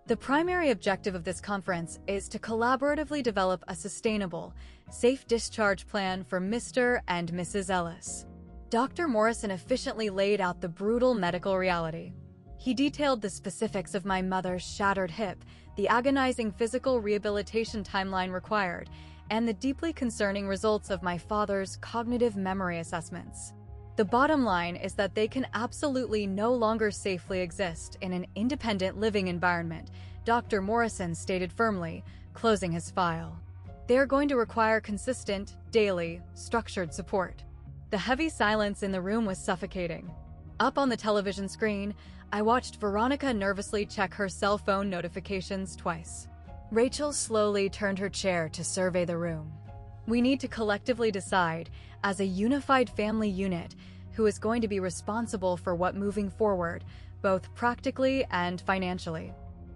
"The primary objective of this conference is to collaboratively develop a sustainable, safe discharge plan for Mr. and Mrs. Ellis." Dr. Morrison efficiently laid out the brutal medical reality. He detailed the specifics of my mother's shattered hip, the agonizing physical rehabilitation timeline required, and the deeply concerning results of my father's cognitive memory assessments. The bottom line is that they can absolutely no longer safely exist in an independent living environment, Dr. Morrison stated firmly, closing his file. They are going to require consistent, daily, structured support. The heavy silence in the room was suffocating. Up on the television screen, I watched Veronica nervously check her cell phone notifications twice. Rachel slowly turned her chair to survey the room. "We need to collectively decide, as a unified family unit, who is going to be responsible for what moving forward, both practically and financially."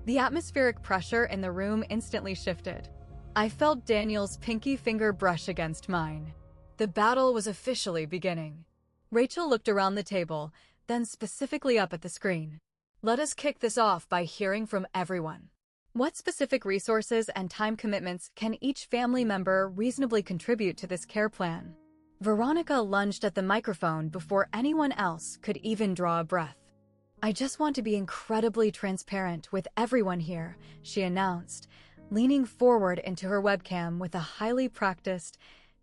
The atmospheric pressure in the room instantly shifted. I felt Daniel's pinky finger brush against mine. The battle was officially beginning. Rachel looked around the table, then specifically up at the screen. Let us kick this off by hearing from everyone. What specific resources and time commitments can each family member reasonably contribute to this care plan? Veronica lunged at the microphone before anyone else could even draw a breath. I just want to be incredibly transparent with everyone here, she announced, leaning forward into her webcam with a highly practiced,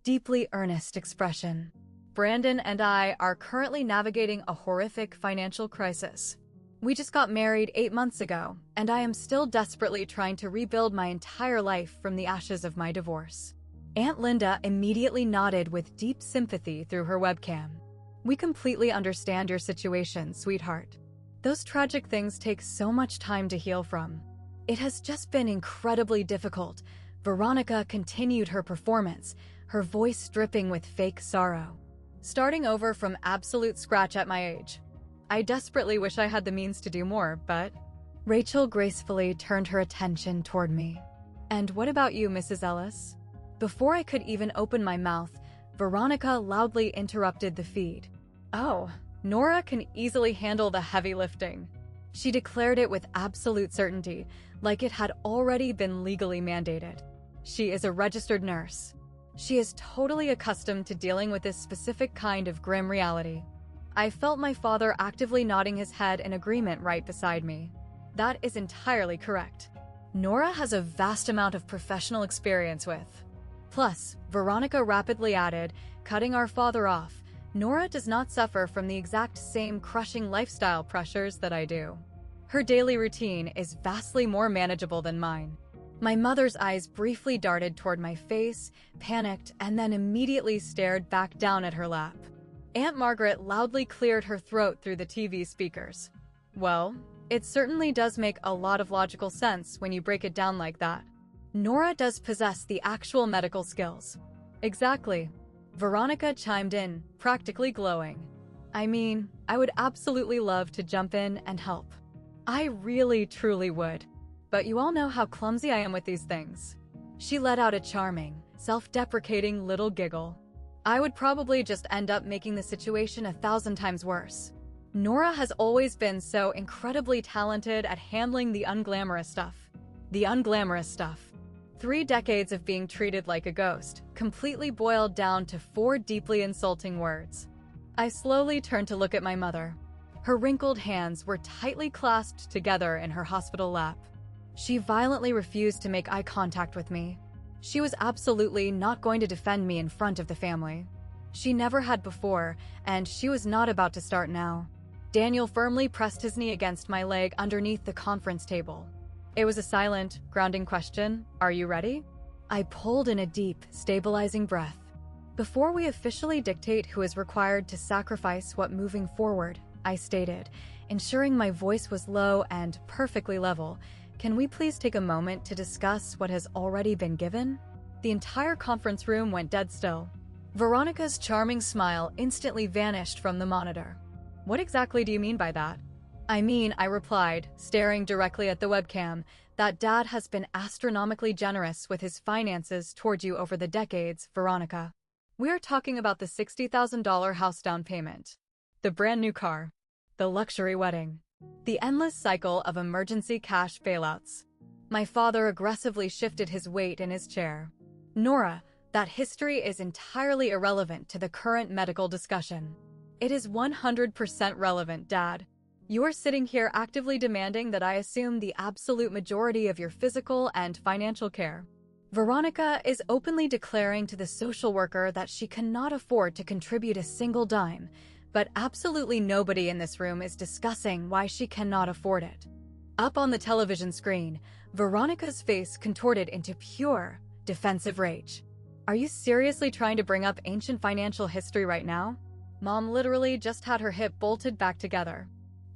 deeply earnest expression. Brandon and I are currently navigating a horrific financial crisis. We just got married 8 months ago, and I am still desperately trying to rebuild my entire life from the ashes of my divorce. Aunt Linda immediately nodded with deep sympathy through her webcam. We completely understand your situation, sweetheart. Those tragic things take so much time to heal from. It has just been incredibly difficult. Veronica continued her performance, her voice dripping with fake sorrow. Starting over from absolute scratch at my age. I desperately wish I had the means to do more, but... Rachel gracefully turned her attention toward me. And what about you, Mrs. Ellis? Before I could even open my mouth, Veronica loudly interrupted the feed. Oh, Nora can easily handle the heavy lifting. She declared it with absolute certainty, like it had already been legally mandated. She is a registered nurse. She is totally accustomed to dealing with this specific kind of grim reality. I felt my father actively nodding his head in agreement right beside me. That is entirely correct. Nora has a vast amount of professional experience with. Plus, Veronica rapidly added, cutting our father off, Nora does not suffer from the exact same crushing lifestyle pressures that I do. Her daily routine is vastly more manageable than mine. My mother's eyes briefly darted toward my face, panicked, and then immediately stared back down at her lap. Aunt Margaret loudly cleared her throat through the TV speakers. Well, it certainly does make a lot of logical sense when you break it down like that. Nora does possess the actual medical skills. Exactly. Veronica chimed in, practically glowing. I mean, I would absolutely love to jump in and help. I really, truly would. But you all know how clumsy I am with these things. She let out a charming, self-deprecating little giggle. I would probably just end up making the situation 1,000 times worse. Nora has always been so incredibly talented at handling the unglamorous stuff. The unglamorous stuff. 3 decades of being treated like a ghost, completely boiled down to 4 deeply insulting words. I slowly turned to look at my mother. Her wrinkled hands were tightly clasped together in her hospital lap. She violently refused to make eye contact with me. She was absolutely not going to defend me in front of the family. She never had before, and she was not about to start now. Daniel firmly pressed his knee against my leg underneath the conference table. It was a silent, grounding question. Are you ready? I pulled in a deep, stabilizing breath. Before we officially dictate who is required to sacrifice what moving forward, I stated, ensuring my voice was low and perfectly level, can we please take a moment to discuss what has already been given? The entire conference room went dead still. Veronica's charming smile instantly vanished from the monitor. What exactly do you mean by that? I mean, I replied, staring directly at the webcam, that Dad has been astronomically generous with his finances toward you over the decades, Veronica. We are talking about the $60,000 house down payment, the brand new car, the luxury wedding, the endless cycle of emergency cash bailouts. My father aggressively shifted his weight in his chair. Nora, that history is entirely irrelevant to the current medical discussion. It is 100% relevant, Dad. You are sitting here actively demanding that I assume the absolute majority of your physical and financial care. Veronica is openly declaring to the social worker that she cannot afford to contribute a single dime, but absolutely nobody in this room is discussing why she cannot afford it. Up on the television screen, Veronica's face contorted into pure, defensive rage. Are you seriously trying to bring up ancient financial history right now? Mom literally just had her hip bolted back together.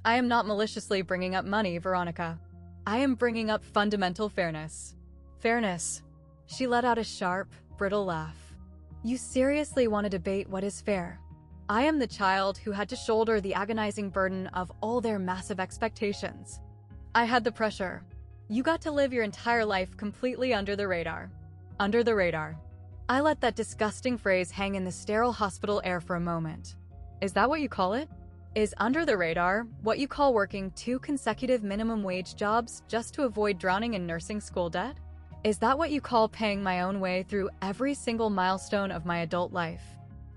I am not maliciously bringing up money, Veronica. I am bringing up fundamental fairness. Fairness. She let out a sharp, brittle laugh. You seriously want to debate what is fair? I am the child who had to shoulder the agonizing burden of all their massive expectations. I had the pressure. You got to live your entire life completely under the radar. Under the radar. I let that disgusting phrase hang in the sterile hospital air for a moment. Is that what you call it? Is under the radar what you call working 2 consecutive minimum wage jobs just to avoid drowning in nursing school debt? Is that what you call paying my own way through every single milestone of my adult life?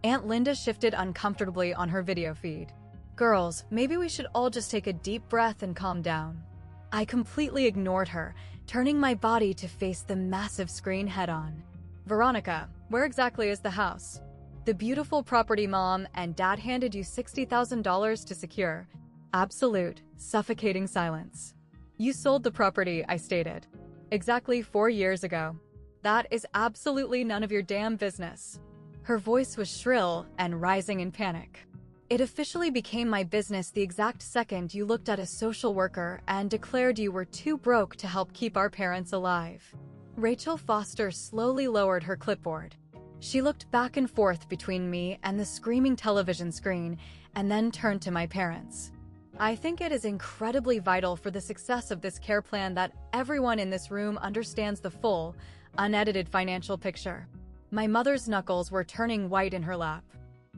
Aunt Linda shifted uncomfortably on her video feed. Girls, maybe we should all just take a deep breath and calm down. I completely ignored her, turning my body to face the massive screen head-on. Veronica, where exactly is the house? The beautiful property Mom and Dad handed you $60,000 to secure. Absolute, suffocating silence. You sold the property, I stated. Exactly 4 years ago. That is absolutely none of your damn business. Her voice was shrill and rising in panic. It officially became my business the exact second you looked at a social worker and declared you were too broke to help keep our parents alive. Rachel Foster slowly lowered her clipboard. She looked back and forth between me and the screaming television screen and then turned to my parents. I think it is incredibly vital for the success of this care plan that everyone in this room understands the full, unedited financial picture. My mother's knuckles were turning white in her lap.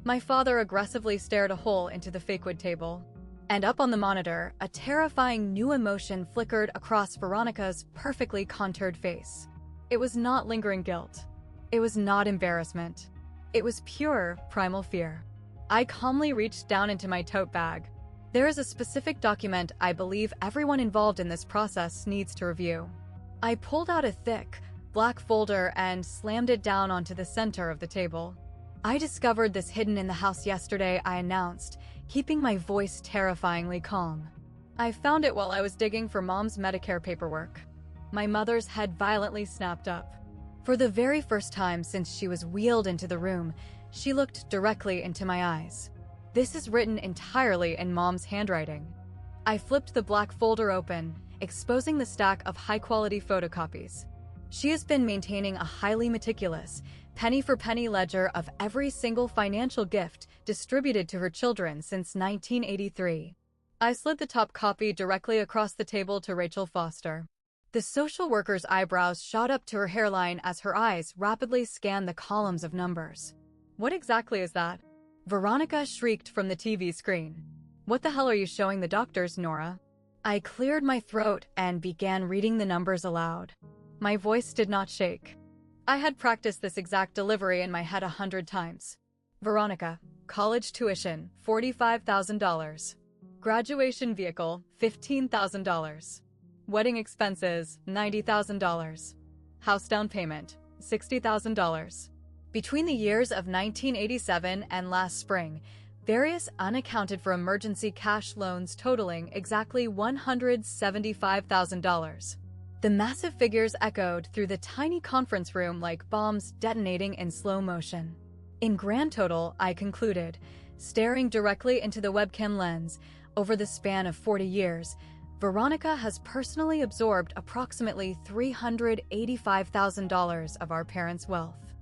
My father aggressively stared a hole into the fakewood table. And up on the monitor, a terrifying new emotion flickered across Veronica's perfectly contoured face. It was not lingering guilt. It was not embarrassment. It was pure, primal fear. I calmly reached down into my tote bag. There is a specific document I believe everyone involved in this process needs to review. I pulled out a thick, black folder and slammed it down onto the center of the table. I discovered this hidden in the house yesterday, I announced, keeping my voice terrifyingly calm. I found it while I was digging for Mom's Medicare paperwork. My mother's head violently snapped up. For the very first time since she was wheeled into the room, she looked directly into my eyes. This is written entirely in Mom's handwriting. I flipped the black folder open, exposing the stack of high-quality photocopies. She has been maintaining a highly meticulous, penny-for-penny ledger of every single financial gift distributed to her children since 1983. I slid the top copy directly across the table to Rachel Foster. The social worker's eyebrows shot up to her hairline as her eyes rapidly scanned the columns of numbers. What exactly is that? Veronica shrieked from the TV screen. What the hell are you showing the doctors, Nora? I cleared my throat and began reading the numbers aloud. My voice did not shake. I had practiced this exact delivery in my head 100 times. Veronica, college tuition, $45,000. Graduation vehicle, $15,000. Wedding expenses, $90,000. House down payment, $60,000. Between the years of 1987 and last spring, various unaccounted-for emergency cash loans totaling exactly $175,000. The massive figures echoed through the tiny conference room like bombs detonating in slow motion. In grand total, I concluded, staring directly into the webcam lens, over the span of 40 years, Veronica has personally absorbed approximately $385,000 of our parents' wealth.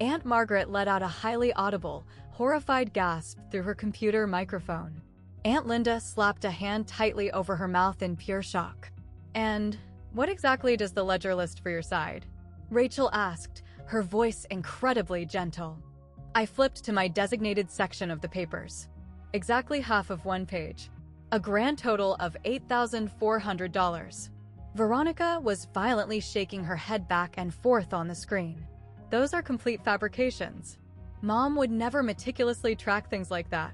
Aunt Margaret let out a highly audible, horrified gasp through her computer microphone. Aunt Linda slapped a hand tightly over her mouth in pure shock. And what exactly does the ledger list for your side? Rachel asked, her voice incredibly gentle. I flipped to my designated section of the papers. Exactly half of one page. A grand total of $8,400. Veronica was violently shaking her head back and forth on the screen. Those are complete fabrications. Mom would never meticulously track things like that.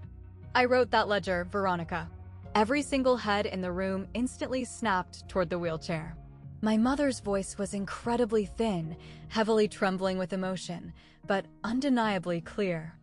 I wrote that ledger, Veronica. Every single head in the room instantly snapped toward the wheelchair. My mother's voice was incredibly thin, heavily trembling with emotion, but undeniably clear.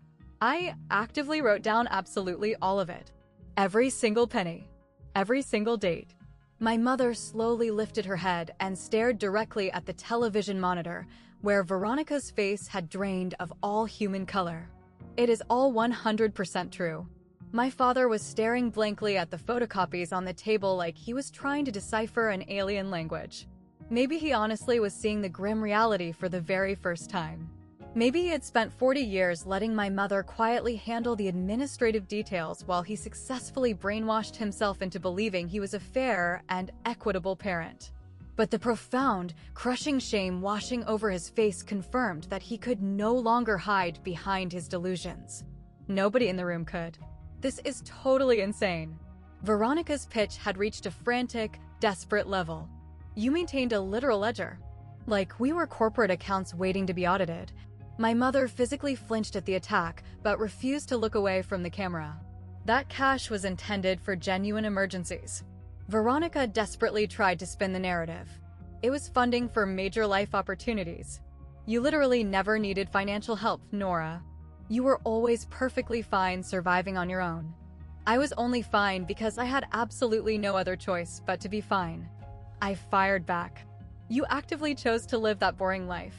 I actively wrote down absolutely all of it. Every single penny. Every single date. My mother slowly lifted her head and stared directly at the television monitor, where Veronica's face had drained of all human color. It is all 100% true. My father was staring blankly at the photocopies on the table like he was trying to decipher an alien language. Maybe he honestly was seeing the grim reality for the very first time. Maybe he had spent 40 years letting my mother quietly handle the administrative details while he successfully brainwashed himself into believing he was a fair and equitable parent. But the profound, crushing shame washing over his face confirmed that he could no longer hide behind his delusions. Nobody in the room could. This is totally insane. Veronica's pitch had reached a frantic, desperate level. You maintained a literal ledger. Like we were corporate accounts waiting to be audited. My mother physically flinched at the attack, but refused to look away from the camera. That cash was intended for genuine emergencies. Veronica desperately tried to spin the narrative. It was funding for major life opportunities. You literally never needed financial help, Nora. You were always perfectly fine surviving on your own. I was only fine because I had absolutely no other choice but to be fine. I fired back. You actively chose to live that boring life.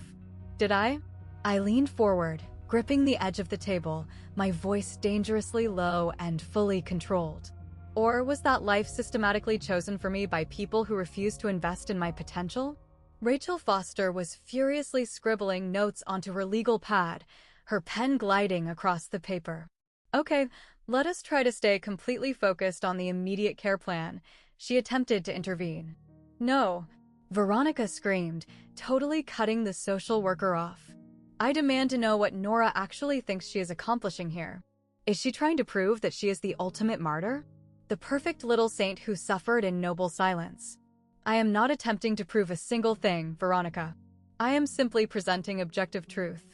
Did I? I leaned forward, gripping the edge of the table, my voice dangerously low and fully controlled. Or was that life systematically chosen for me by people who refused to invest in my potential? Rachel Foster was furiously scribbling notes onto her legal pad, her pen gliding across the paper. Okay, let us try to stay completely focused on the immediate care plan. She attempted to intervene. No, Veronica screamed, totally cutting the social worker off. I demand to know what Nora actually thinks she is accomplishing here. Is she trying to prove that she is the ultimate martyr? The perfect little saint who suffered in noble silence. I am not attempting to prove a single thing, Veronica. I am simply presenting objective truth.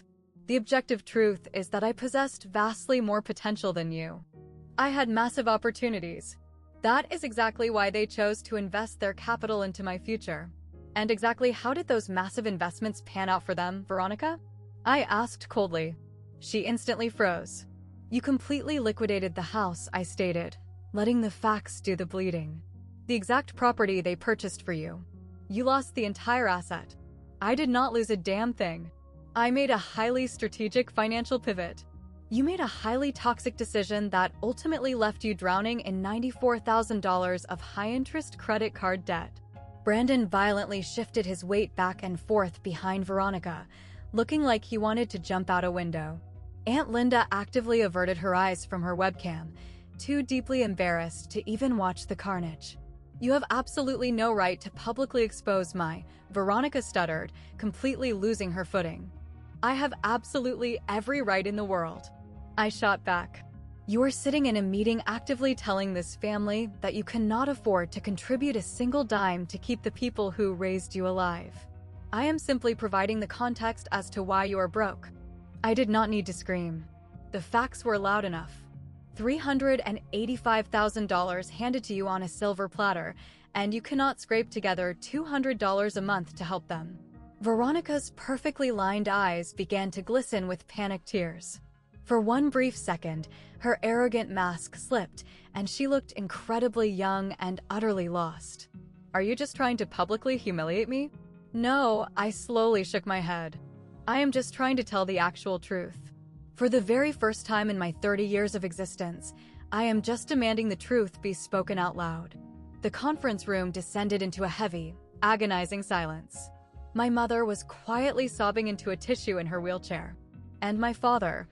The objective truth is that I possessed vastly more potential than you. I had massive opportunities. That is exactly why they chose to invest their capital into my future. And exactly how did those massive investments pan out for them, Veronica? I asked coldly. She instantly froze. You completely liquidated the house, I stated, letting the facts do the bleeding. The exact property they purchased for you. You lost the entire asset. I did not lose a damn thing. I made a highly strategic financial pivot. You made a highly toxic decision that ultimately left you drowning in $94,000 of high-interest credit card debt. Brandon violently shifted his weight back and forth behind Veronica, looking like he wanted to jump out a window. Aunt Linda actively averted her eyes from her webcam, too deeply embarrassed to even watch the carnage. You have absolutely no right to publicly expose my, Veronica stuttered, completely losing her footing. I have absolutely every right in the world. I shot back. You are sitting in a meeting actively telling this family that you cannot afford to contribute a single dime to keep the people who raised you alive. I am simply providing the context as to why you are broke. I did not need to scream. The facts were loud enough. $385,000 handed to you on a silver platter, and you cannot scrape together $200 a month to help them. Veronica's perfectly lined eyes began to glisten with panicked tears. For one brief second, her arrogant mask slipped, and she looked incredibly young and utterly lost. Are you just trying to publicly humiliate me? No, I slowly shook my head. I am just trying to tell the actual truth. For the very first time in my 30 years of existence, I am just demanding the truth be spoken out loud. The conference room descended into a heavy, agonizing silence. My mother was quietly sobbing into a tissue in her wheelchair. And my father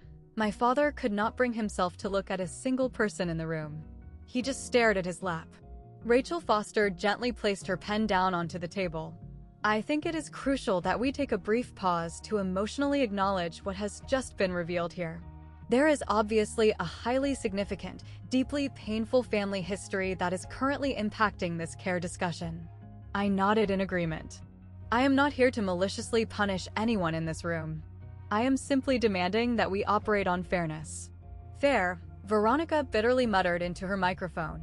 could not bring himself to look at a single person in the room. He just stared at his lap. Rachel Foster gently placed her pen down onto the table. I think it is crucial that we take a brief pause to emotionally acknowledge what has just been revealed here. There is obviously a highly significant, deeply painful family history that is currently impacting this care discussion. I nodded in agreement. I am not here to maliciously punish anyone in this room. I am simply demanding that we operate on fairness. Fair, Veronica bitterly muttered into her microphone.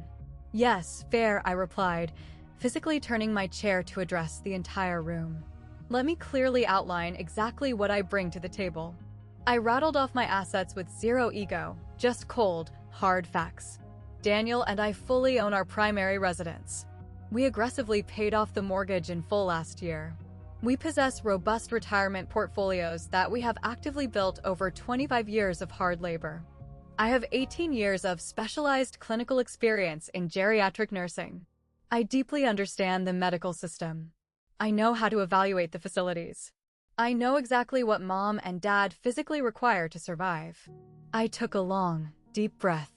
Yes, fair, I replied, physically turning my chair to address the entire room. Let me clearly outline exactly what I bring to the table. I rattled off my assets with zero ego, just cold, hard facts. Daniel and I fully own our primary residence. We aggressively paid off the mortgage in full last year. We possess robust retirement portfolios that we have actively built over 25 years of hard labor. I have 18 years of specialized clinical experience in geriatric nursing. I deeply understand the medical system. I know how to evaluate the facilities. I know exactly what mom and dad physically require to survive. I took a long, deep breath.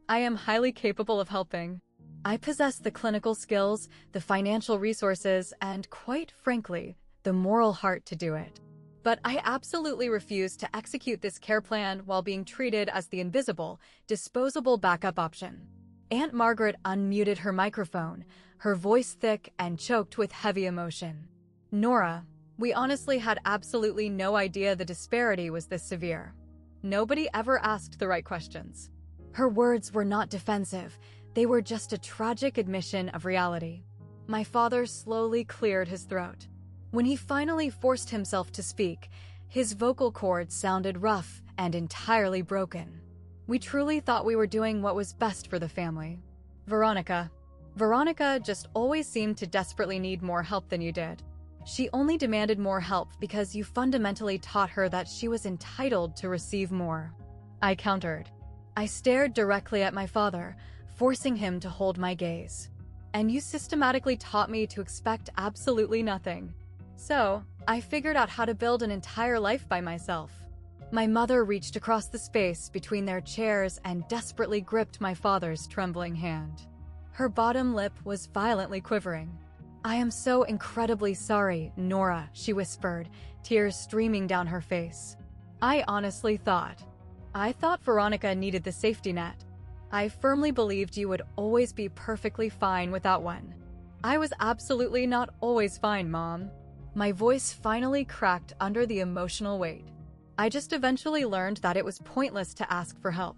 I am highly capable of helping. I possess the clinical skills, the financial resources, and quite frankly, the moral heart to do it. But I absolutely refuse to execute this care plan while being treated as the invisible, disposable backup option. Aunt Margaret unmuted her microphone, her voice thick and choked with heavy emotion. Nora, we honestly had absolutely no idea the disparity was this severe. Nobody ever asked the right questions. Her words were not defensive, they were just a tragic admission of reality. My father slowly cleared his throat. When he finally forced himself to speak, his vocal cords sounded rough and entirely broken. We truly thought we were doing what was best for the family. Veronica just always seemed to desperately need more help than you did. She only demanded more help because you fundamentally taught her that she was entitled to receive more. I countered. I stared directly at my father, forcing him to hold my gaze. And you systematically taught me to expect absolutely nothing. So, I figured out how to build an entire life by myself. My mother reached across the space between their chairs and desperately gripped my father's trembling hand. Her bottom lip was violently quivering. I am so incredibly sorry, Nora, she whispered, tears streaming down her face. I thought Veronica needed the safety net. I firmly believed you would always be perfectly fine without one. I was absolutely not always fine, Mom. My voice finally cracked under the emotional weight. I just eventually learned that it was pointless to ask for help.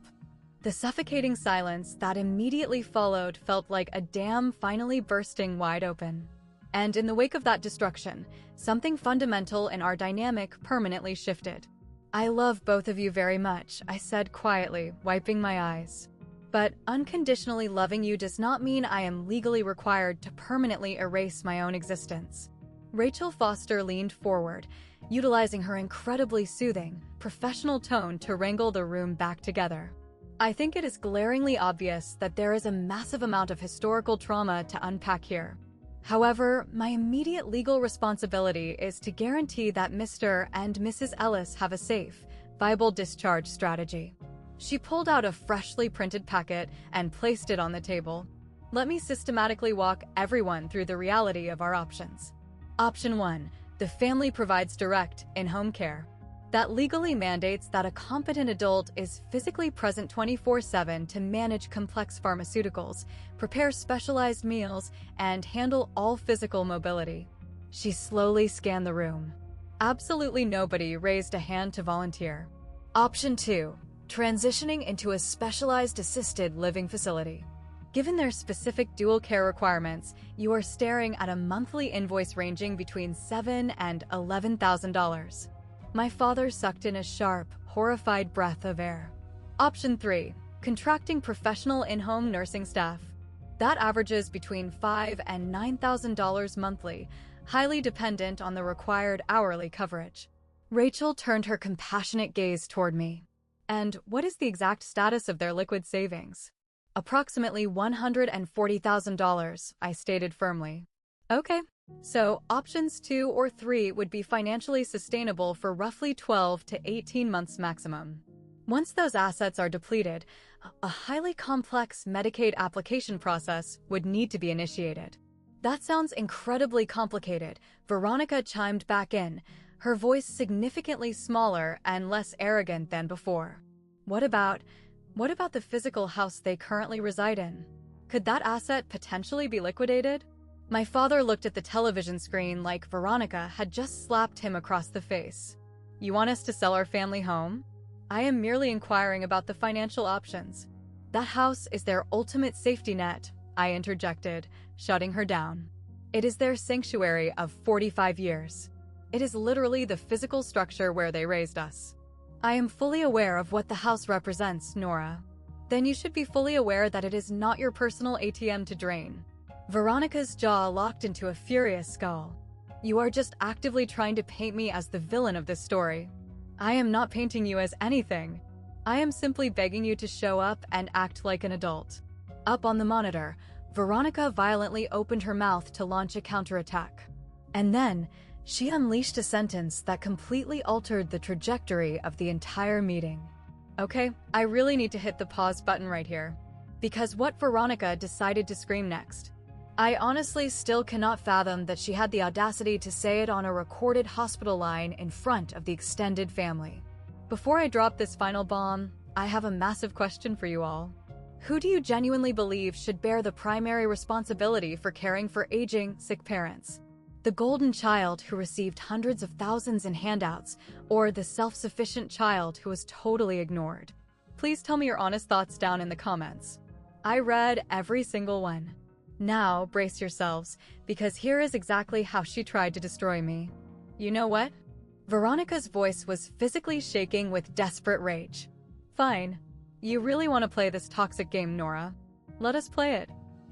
The suffocating silence that immediately followed felt like a dam finally bursting wide open. And in the wake of that destruction, something fundamental in our dynamic permanently shifted. I love both of you very much, I said quietly, wiping my eyes. But unconditionally loving you does not mean I am legally required to permanently erase my own existence. Rachel Foster leaned forward, utilizing her incredibly soothing, professional tone to wrangle the room back together. I think it is glaringly obvious that there is a massive amount of historical trauma to unpack here. However, my immediate legal responsibility is to guarantee that Mr. and Mrs. Ellis have a safe, viable discharge strategy. She pulled out a freshly printed packet and placed it on the table. Let me systematically walk everyone through the reality of our options. Option 1. The family provides direct, in-home care. That legally mandates that a competent adult is physically present 24/7 to manage complex pharmaceuticals, prepare specialized meals, and handle all physical mobility. She slowly scanned the room. Absolutely nobody raised a hand to volunteer. Option 2. Transitioning into a specialized assisted living facility. Given their specific dual care requirements, you are staring at a monthly invoice ranging between $7,000 and $11,000. My father sucked in a sharp, horrified breath of air. Option 3. Contracting professional in-home nursing staff. That averages between $5,000 and $9,000 monthly, highly dependent on the required hourly coverage. Rachel turned her compassionate gaze toward me. And what is the exact status of their liquid savings? Approximately $140,000, I stated firmly. Okay. So, options 2 or 3 would be financially sustainable for roughly 12 to 18 months maximum. Once those assets are depleted, a highly complex Medicaid application process would need to be initiated. That sounds incredibly complicated, Veronica chimed back in, her voice significantly smaller and less arrogant than before. What about the physical house they currently reside in? Could that asset potentially be liquidated? My father looked at the television screen like Veronica had just slapped him across the face. You want us to sell our family home? I am merely inquiring about the financial options. That house is their ultimate safety net, I interjected, shutting her down. It is their sanctuary of 45 years. It is literally the physical structure where they raised us. I am fully aware of what the house represents, Nora. Then you should be fully aware that it is not your personal ATM to drain. Veronica's jaw locked into a furious scowl. You are just actively trying to paint me as the villain of this story. I am not painting you as anything. I am simply begging you to show up and act like an adult. Up on the monitor, Veronica violently opened her mouth to launch a counterattack. And then, she unleashed a sentence that completely altered the trajectory of the entire meeting. Okay, I really need to hit the pause button right here. Because what Veronica decided to scream next. I honestly still cannot fathom that she had the audacity to say it on a recorded hospital line in front of the extended family. Before I drop this final bomb, I have a massive question for you all. Who do you genuinely believe should bear the primary responsibility for caring for aging, sick parents? The golden child who received hundreds of thousands in handouts, or the self-sufficient child who was totally ignored? Please tell me your honest thoughts down in the comments. I read every single one. Now, brace yourselves, because here is exactly how she tried to destroy me. You know what? Veronica's voice was physically shaking with desperate rage. Fine. You really want to play this toxic game, Nora? Let us play it.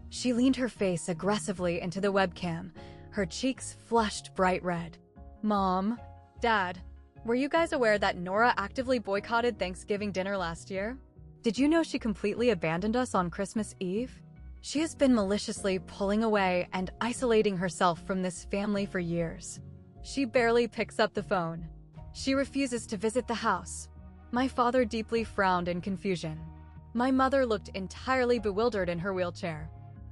She leaned her face aggressively into the webcam, her cheeks flushed bright red. Mom, Dad, were you guys aware that Nora actively boycotted Thanksgiving dinner last year? Did you know she completely abandoned us on Christmas Eve? She has been maliciously pulling away and isolating herself from this family for years. She barely picks up the phone. She refuses to visit the house. My father deeply frowned in confusion. My mother looked entirely bewildered in her wheelchair.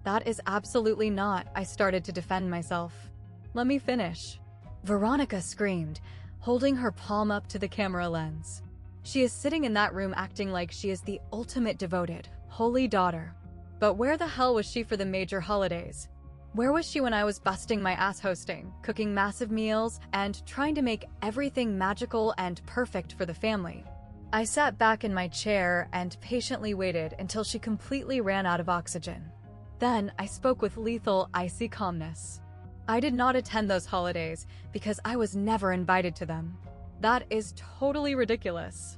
That is absolutely not, I started to defend myself. Let me finish. Veronica screamed, holding her palm up to the camera lens. She is sitting in that room acting like she is the ultimate devoted, holy daughter. But where the hell was she for the major holidays? Where was she when I was busting my ass hosting, cooking massive meals, and trying to make everything magical and perfect for the family? I sat back in my chair and patiently waited until she completely ran out of oxygen. Then I spoke with lethal, icy calmness. I did not attend those holidays because I was never invited to them. That is totally ridiculous.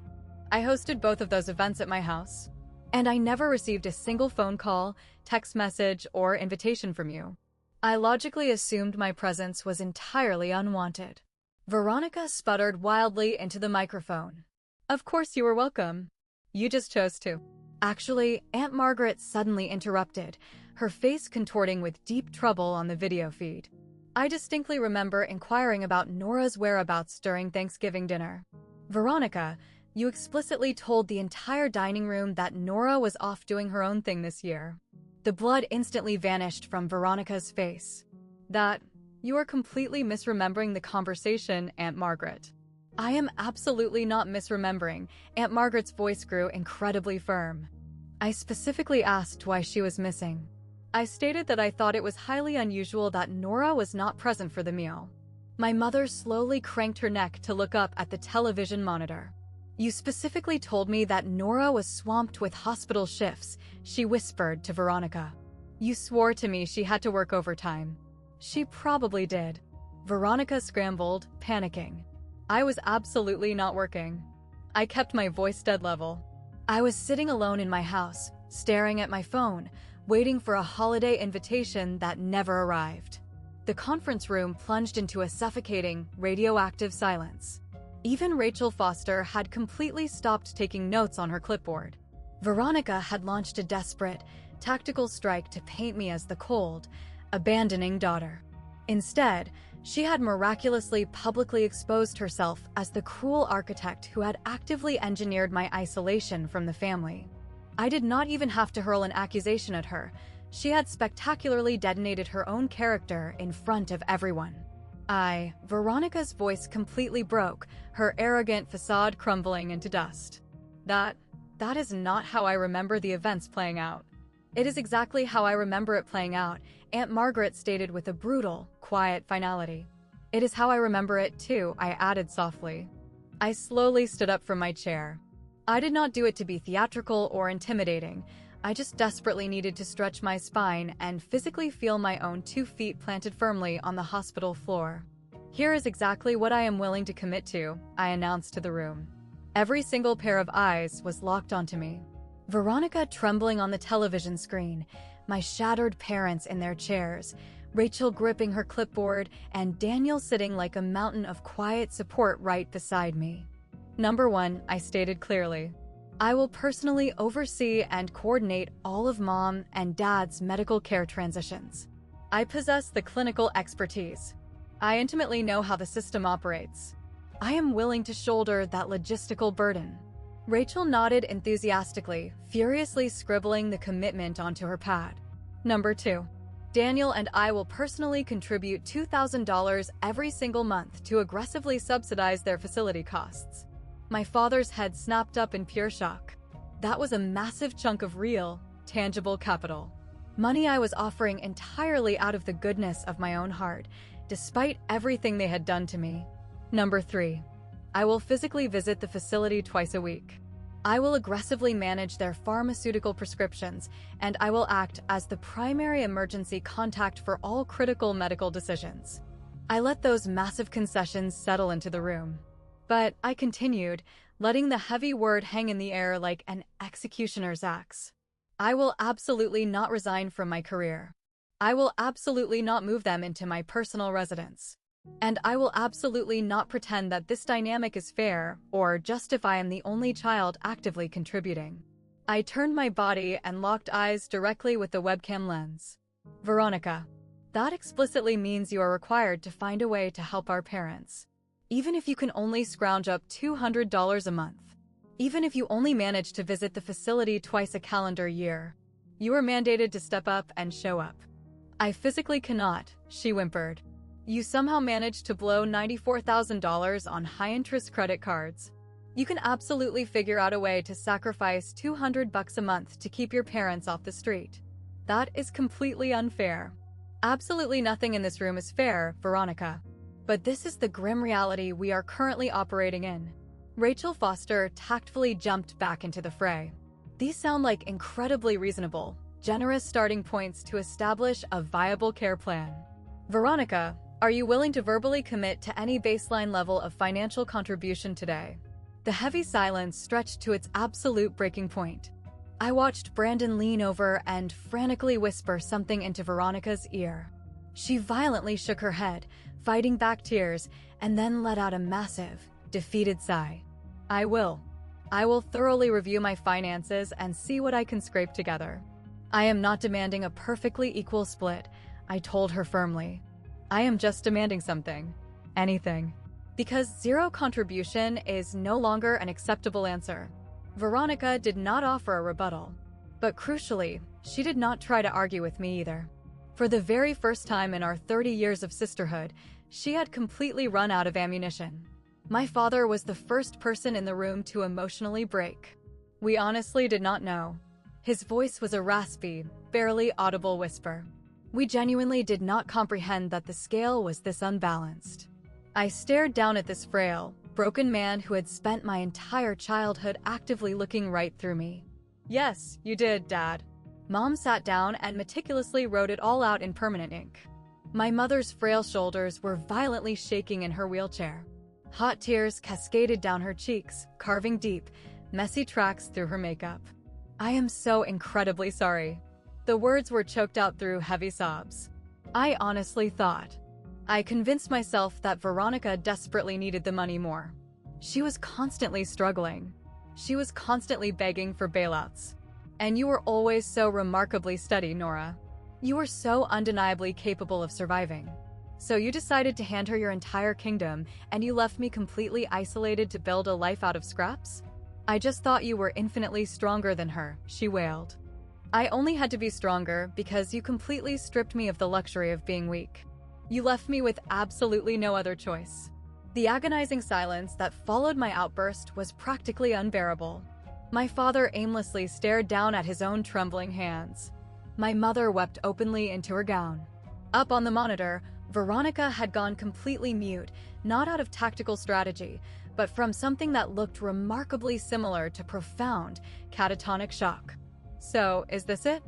I hosted both of those events at my house, and I never received a single phone call, text message, or invitation from you. I logically assumed my presence was entirely unwanted. Veronica sputtered wildly into the microphone. Of course you were welcome. You just chose to. Actually, Aunt Margaret suddenly interrupted, her face contorting with deep trouble on the video feed. I distinctly remember inquiring about Nora's whereabouts during Thanksgiving dinner. Veronica, you explicitly told the entire dining room that Nora was off doing her own thing this year. The blood instantly vanished from Veronica's face. You are completely misremembering the conversation, Aunt Margaret. I am absolutely not misremembering. Aunt Margaret's voice grew incredibly firm. I specifically asked why she was missing. I stated that I thought it was highly unusual that Nora was not present for the meal. My mother slowly cranked her neck to look up at the television monitor. You specifically told me that Nora was swamped with hospital shifts, she whispered to Veronica. You swore to me she had to work overtime. She probably did. Veronica scrambled, panicking. I was absolutely not working. I kept my voice dead level. I was sitting alone in my house, staring at my phone, waiting for a holiday invitation that never arrived. The conference room plunged into a suffocating, radioactive silence. Even Rachel Foster had completely stopped taking notes on her clipboard. Veronica had launched a desperate, tactical strike to paint me as the cold, abandoning daughter. Instead, she had miraculously publicly exposed herself as the cruel architect who had actively engineered my isolation from the family. I did not even have to hurl an accusation at her. She had spectacularly detonated her own character in front of everyone. Veronica's voice completely broke, her arrogant facade crumbling into dust. That is not how I remember the events playing out. It is exactly how I remember it playing out, Aunt Margaret stated with a brutal, quiet finality. It is how I remember it too, I added softly. I slowly stood up from my chair. I did not do it to be theatrical or intimidating. I just desperately needed to stretch my spine and physically feel my own 2 feet planted firmly on the hospital floor. Here is exactly what I am willing to commit to, I announced to the room. Every single pair of eyes was locked onto me. Veronica trembling on the television screen, my shattered parents in their chairs, Rachel gripping her clipboard, and Daniel sitting like a mountain of quiet support right beside me. Number 1, I stated clearly. I will personally oversee and coordinate all of Mom and Dad's medical care transitions. I possess the clinical expertise. I intimately know how the system operates. I am willing to shoulder that logistical burden. Rachel nodded enthusiastically, furiously scribbling the commitment onto her pad. Number 2. Daniel and I will personally contribute $2,000 every single month to aggressively subsidize their facility costs. My father's head snapped up in pure shock. That was a massive chunk of real, tangible capital. Money I was offering entirely out of the goodness of my own heart, despite everything they had done to me. Number 3. I will physically visit the facility twice a week. I will aggressively manage their pharmaceutical prescriptions, and I will act as the primary emergency contact for all critical medical decisions. I let those massive concessions settle into the room. But I continued, letting the heavy word hang in the air like an executioner's axe. I will absolutely not resign from my career. I will absolutely not move them into my personal residence. And I will absolutely not pretend that this dynamic is fair or just if I am the only child actively contributing. I turned my body and locked eyes directly with the webcam lens. Veronica, that explicitly means you are required to find a way to help our parents. Even if you can only scrounge up $200 a month. Even if you only manage to visit the facility twice a calendar year. You are mandated to step up and show up. I physically cannot, she whimpered. You somehow managed to blow $94,000 on high-interest credit cards. You can absolutely figure out a way to sacrifice $200 a month to keep your parents off the street. That is completely unfair. Absolutely nothing in this room is fair, Veronica. But this is the grim reality we are currently operating in. Rachel Foster tactfully jumped back into the fray. These sound like incredibly reasonable, generous starting points to establish a viable care plan. Veronica, are you willing to verbally commit to any baseline level of financial contribution today? The heavy silence stretched to its absolute breaking point. I watched Brandon lean over and frantically whisper something into Veronica's ear. She violently shook her head, fighting back tears, and then let out a massive, defeated sigh. I will thoroughly review my finances and see what I can scrape together. I am not demanding a perfectly equal split, I told her firmly. I am just demanding something. Anything. Because zero contribution is no longer an acceptable answer. Veronica did not offer a rebuttal. But crucially, she did not try to argue with me either. For the very first time in our 30 years of sisterhood, she had completely run out of ammunition. My father was the first person in the room to emotionally break. We honestly did not know. His voice was a raspy, barely audible whisper. We genuinely did not comprehend that the scale was this unbalanced. I stared down at this frail, broken man who had spent my entire childhood actively looking right through me. Yes, you did, Dad. Mom sat down and meticulously wrote it all out in permanent ink. My mother's frail shoulders were violently shaking in her wheelchair. Hot tears cascaded down her cheeks, carving deep, messy tracks through her makeup. I am so incredibly sorry. The words were choked out through heavy sobs. I honestly thought. I convinced myself that Veronica desperately needed the money more. She was constantly struggling. She was constantly begging for bailouts. And you were always so remarkably steady, Nora. You were so undeniably capable of surviving. So you decided to hand her your entire kingdom, and you left me completely isolated to build a life out of scraps? I just thought you were infinitely stronger than her, she wailed. I only had to be stronger because you completely stripped me of the luxury of being weak. You left me with absolutely no other choice. The agonizing silence that followed my outburst was practically unbearable. My father aimlessly stared down at his own trembling hands. My mother wept openly into her gown. Up on the monitor, Veronica had gone completely mute, not out of tactical strategy, but from something that looked remarkably similar to profound, catatonic shock. So, is this it?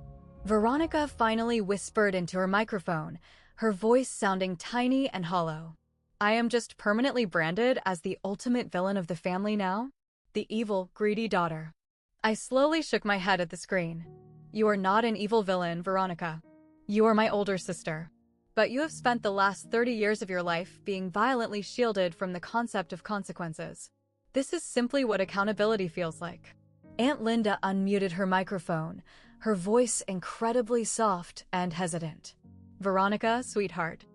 Veronica finally whispered into her microphone, her voice sounding tiny and hollow. I am just permanently branded as the ultimate villain of the family now? The evil, greedy daughter. I slowly shook my head at the screen. You are not an evil villain, Veronica. You are my older sister. But you have spent the last 30 years of your life being violently shielded from the concept of consequences. This is simply what accountability feels like. Aunt Linda unmuted her microphone, her voice incredibly soft and hesitant. Veronica, sweetheart,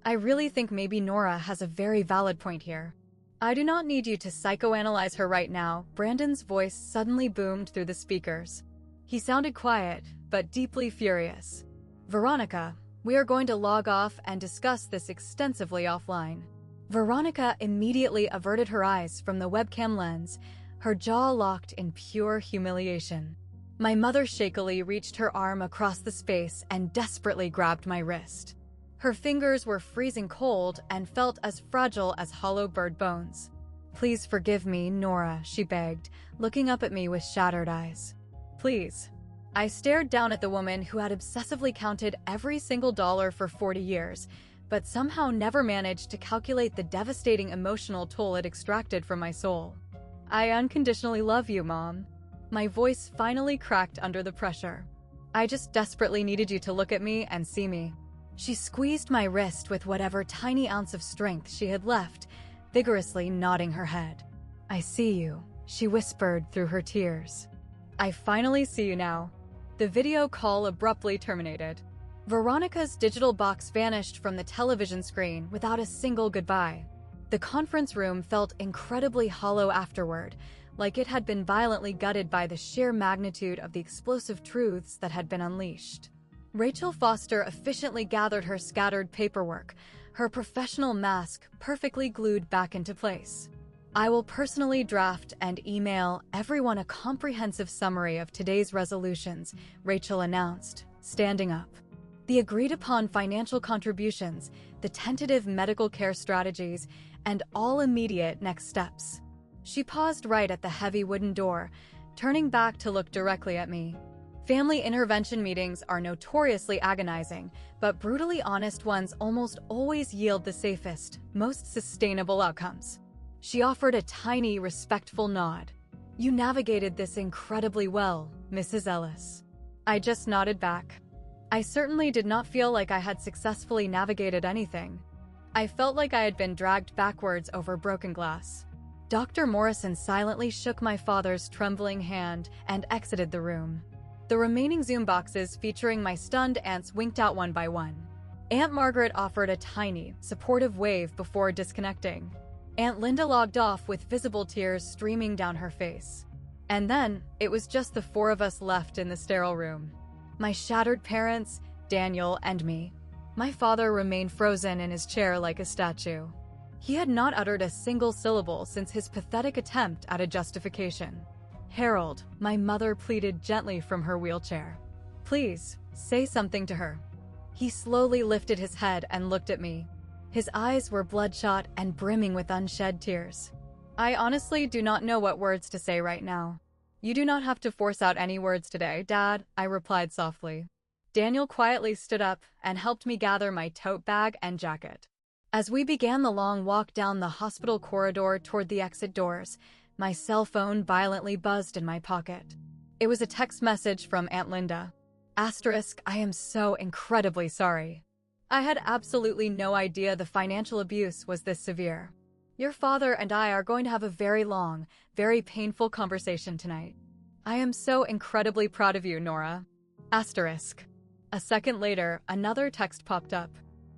I really think maybe Nora has a very valid point here. I do not need you to psychoanalyze her right now. Brandon's voice suddenly boomed through the speakers. He sounded quiet, but deeply furious. Veronica, we are going to log off and discuss this extensively offline. Veronica immediately averted her eyes from the webcam lens, her jaw locked in pure humiliation. My mother shakily reached her arm across the space and desperately grabbed my wrist. Her fingers were freezing cold and felt as fragile as hollow bird bones. Please forgive me, Nora, she begged, looking up at me with shattered eyes. Please. I stared down at the woman who had obsessively counted every single dollar for 40 years, but somehow never managed to calculate the devastating emotional toll it extracted from my soul. I unconditionally love you, Mom. My voice finally cracked under the pressure. I just desperately needed you to look at me and see me. She squeezed my wrist with whatever tiny ounce of strength she had left, vigorously nodding her head. I see you, she whispered through her tears. I finally see you now. The video call abruptly terminated. Veronica's digital box vanished from the television screen without a single goodbye. The conference room felt incredibly hollow afterward, like it had been violently gutted by the sheer magnitude of the explosive truths that had been unleashed. Rachel Foster efficiently gathered her scattered paperwork, her professional mask perfectly glued back into place. I will personally draft and email everyone a comprehensive summary of today's resolutions, Rachel announced, standing up. The agreed-upon financial contributions, the tentative medical care strategies, and all immediate next steps. She paused right at the heavy wooden door, turning back to look directly at me. Family intervention meetings are notoriously agonizing, but brutally honest ones almost always yield the safest, most sustainable outcomes. She offered a tiny, respectful nod. You navigated this incredibly well, Mrs. Ellis. I just nodded back. I certainly did not feel like I had successfully navigated anything. I felt like I had been dragged backwards over broken glass. Dr. Morrison silently shook my father's trembling hand and exited the room. The remaining Zoom boxes featuring my stunned aunts winked out one by one. Aunt Margaret offered a tiny, supportive wave before disconnecting. Aunt Linda logged off with visible tears streaming down her face. And then, it was just the four of us left in the sterile room. My shattered parents, Daniel, and me. My father remained frozen in his chair like a statue. He had not uttered a single syllable since his pathetic attempt at a justification. Harold, my mother pleaded gently from her wheelchair. Please, say something to her. He slowly lifted his head and looked at me. His eyes were bloodshot and brimming with unshed tears. I honestly do not know what words to say right now. You do not have to force out any words today, Dad, I replied softly. Daniel quietly stood up and helped me gather my tote bag and jacket. As we began the long walk down the hospital corridor toward the exit doors, my cell phone violently buzzed in my pocket. It was a text message from Aunt Linda. Asterisk, I am so incredibly sorry. I had absolutely no idea the financial abuse was this severe. Your father and I are going to have a very long, very painful conversation tonight. I am so incredibly proud of you, Nora. Asterisk. A second later, another text popped up.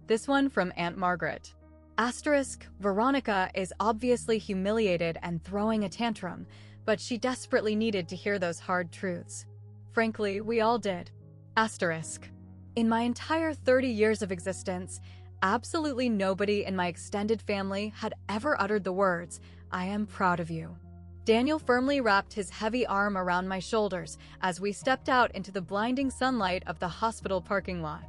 This one from Aunt Margaret. Asterisk, Veronica is obviously humiliated and throwing a tantrum, but she desperately needed to hear those hard truths. Frankly, we all did. Asterisk. In my entire 30 years of existence, absolutely nobody in my extended family had ever uttered the words, I am proud of you. Daniel firmly wrapped his heavy arm around my shoulders as we stepped out into the blinding sunlight of the hospital parking lot.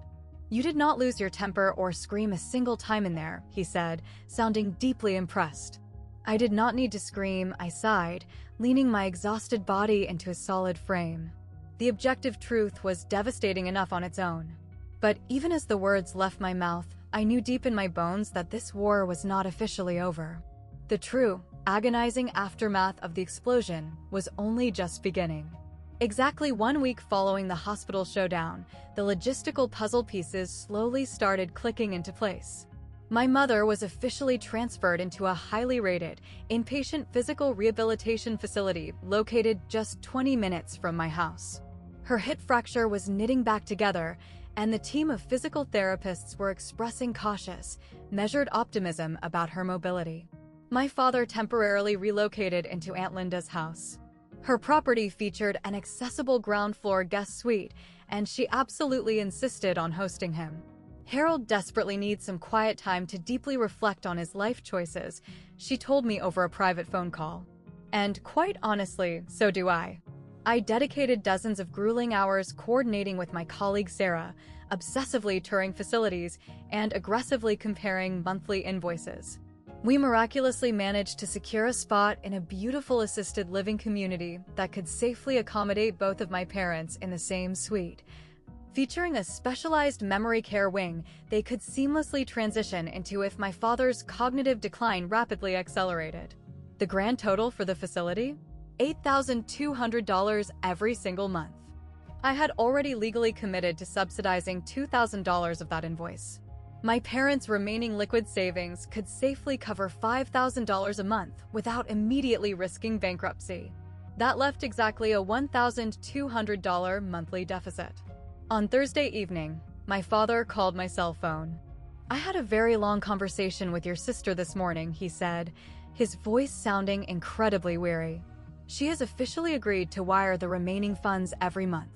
You did not lose your temper or scream a single time in there, he said, sounding deeply impressed. I did not need to scream, I sighed, leaning my exhausted body into a solid frame. The objective truth was devastating enough on its own. But even as the words left my mouth, I knew deep in my bones that this war was not officially over. The true, agonizing aftermath of the explosion was only just beginning. Exactly 1 week following the hospital showdown, the logistical puzzle pieces slowly started clicking into place. My mother was officially transferred into a highly rated, inpatient physical rehabilitation facility located just 20 minutes from my house. Her hip fracture was knitting back together, and the team of physical therapists were expressing cautious, measured optimism about her mobility. My father temporarily relocated into Aunt Linda's house. Her property featured an accessible ground floor guest suite, and she absolutely insisted on hosting him. Harold desperately needs some quiet time to deeply reflect on his life choices, she told me over a private phone call. And quite honestly, so do I. I dedicated dozens of grueling hours coordinating with my colleague Sarah, obsessively touring facilities, and aggressively comparing monthly invoices. We miraculously managed to secure a spot in a beautiful assisted living community that could safely accommodate both of my parents in the same suite. Featuring a specialized memory care wing, they could seamlessly transition into if my father's cognitive decline rapidly accelerated. The grand total for the facility? $8,200 every single month. I had already legally committed to subsidizing $2,000 of that invoice. My parents' remaining liquid savings could safely cover $5,000 a month without immediately risking bankruptcy. That left exactly a $1,200 monthly deficit. On Thursday evening, my father called my cell phone. "I had a very long conversation with your sister this morning," he said, his voice sounding incredibly weary. "She has officially agreed to wire the remaining funds every month.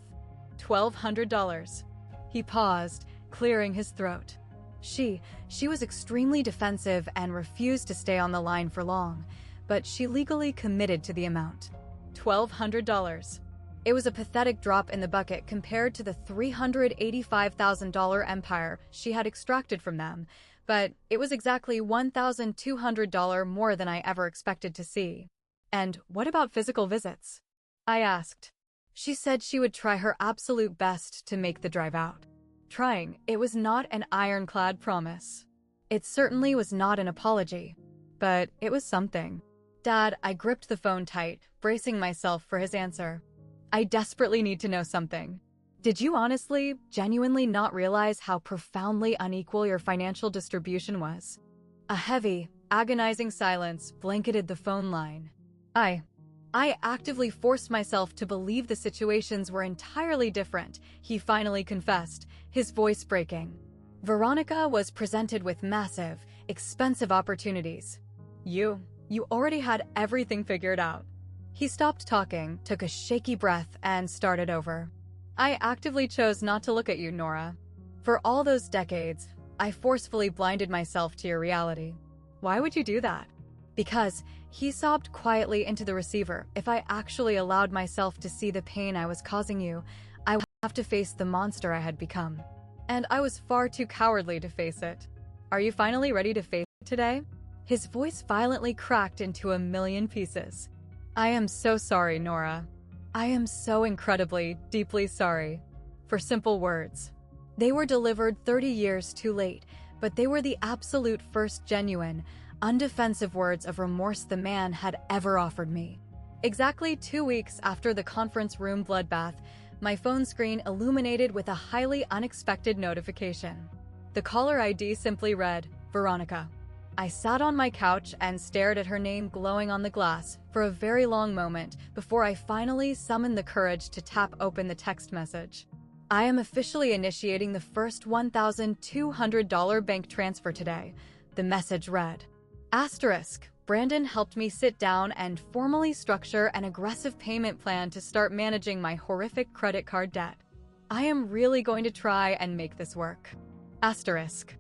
$1,200. He paused, clearing his throat. She was extremely defensive and refused to stay on the line for long, but she legally committed to the amount. $1,200. It was a pathetic drop in the bucket compared to the $385,000 empire she had extracted from them, but it was exactly $1,200 more than I ever expected to see. "And what about physical visits?" I asked. She said she would try her absolute best to make the drive out. Trying, it was not an ironclad promise. It certainly was not an apology, but it was something. "Dad," I gripped the phone tight, bracing myself for his answer. "I desperately need to know something. Did you honestly, genuinely not realize how profoundly unequal your financial distribution was?" A heavy, agonizing silence blanketed the phone line. I actively forced myself to believe the situations were entirely different, he finally confessed, his voice breaking. Veronica was presented with massive, expensive opportunities. You already had everything figured out." He stopped talking, took a shaky breath, and started over. "I actively chose not to look at you, Nora. For all those decades, I forcefully blinded myself to your reality." "Why would you do that?" "Because," he sobbed quietly into the receiver, "if I actually allowed myself to see the pain I was causing you, I would have to face the monster I had become. And I was far too cowardly to face it. Are you finally ready to face it today?" His voice violently cracked into a million pieces. "I am so sorry, Nora. I am so incredibly, deeply sorry." For simple words. They were delivered 30 years too late, but they were the absolute first genuine, undefensive words of remorse the man had ever offered me. Exactly 2 weeks after the conference room bloodbath, my phone screen illuminated with a highly unexpected notification. The caller ID simply read, "Veronica." I sat on my couch and stared at her name glowing on the glass for a very long moment before I finally summoned the courage to tap open the text message. "I am officially initiating the first $1,200 bank transfer today," the message read. Asterisk, Brandon helped me sit down and formally structure an aggressive payment plan to start managing my horrific credit card debt. I am really going to try and make this work. Asterisk.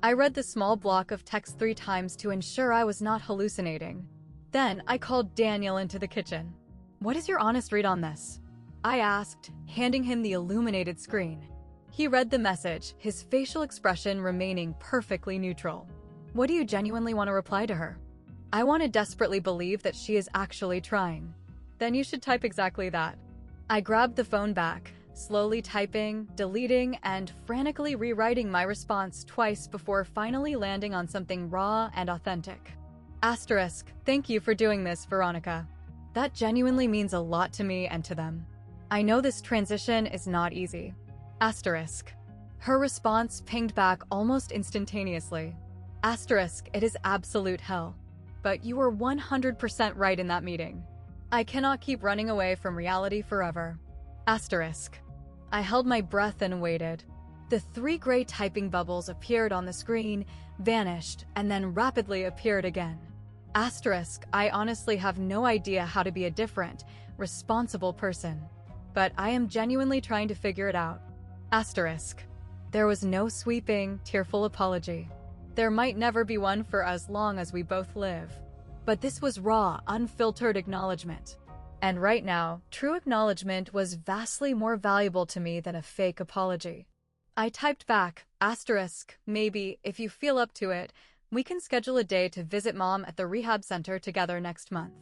I read the small block of text 3 times to ensure I was not hallucinating. Then I called Daniel into the kitchen. "What is your honest read on this?" I asked, handing him the illuminated screen. He read the message, his facial expression remaining perfectly neutral. "What do you genuinely want to reply to her?" "I want to desperately believe that she is actually trying." "Then you should type exactly that." I grabbed the phone back, slowly typing, deleting, and frantically rewriting my response twice before finally landing on something raw and authentic. Asterisk, "Thank you for doing this, Veronica. That genuinely means a lot to me and to them. I know this transition is not easy." Asterisk. Her response pinged back almost instantaneously. Asterisk, "It is absolute hell. But you were 100% right in that meeting. I cannot keep running away from reality forever." Asterisk. I held my breath and waited. The 3 gray typing bubbles appeared on the screen, vanished, and then rapidly appeared again. Asterisk, I honestly have no idea how to be a different, responsible person. But I am genuinely trying to figure it out. Asterisk. There was no sweeping, tearful apology. There might never be one for as long as we both live. But this was raw, unfiltered acknowledgement. And right now, true acknowledgement was vastly more valuable to me than a fake apology. I typed back, asterisk, maybe, if you feel up to it, we can schedule a day to visit Mom at the rehab center together next month.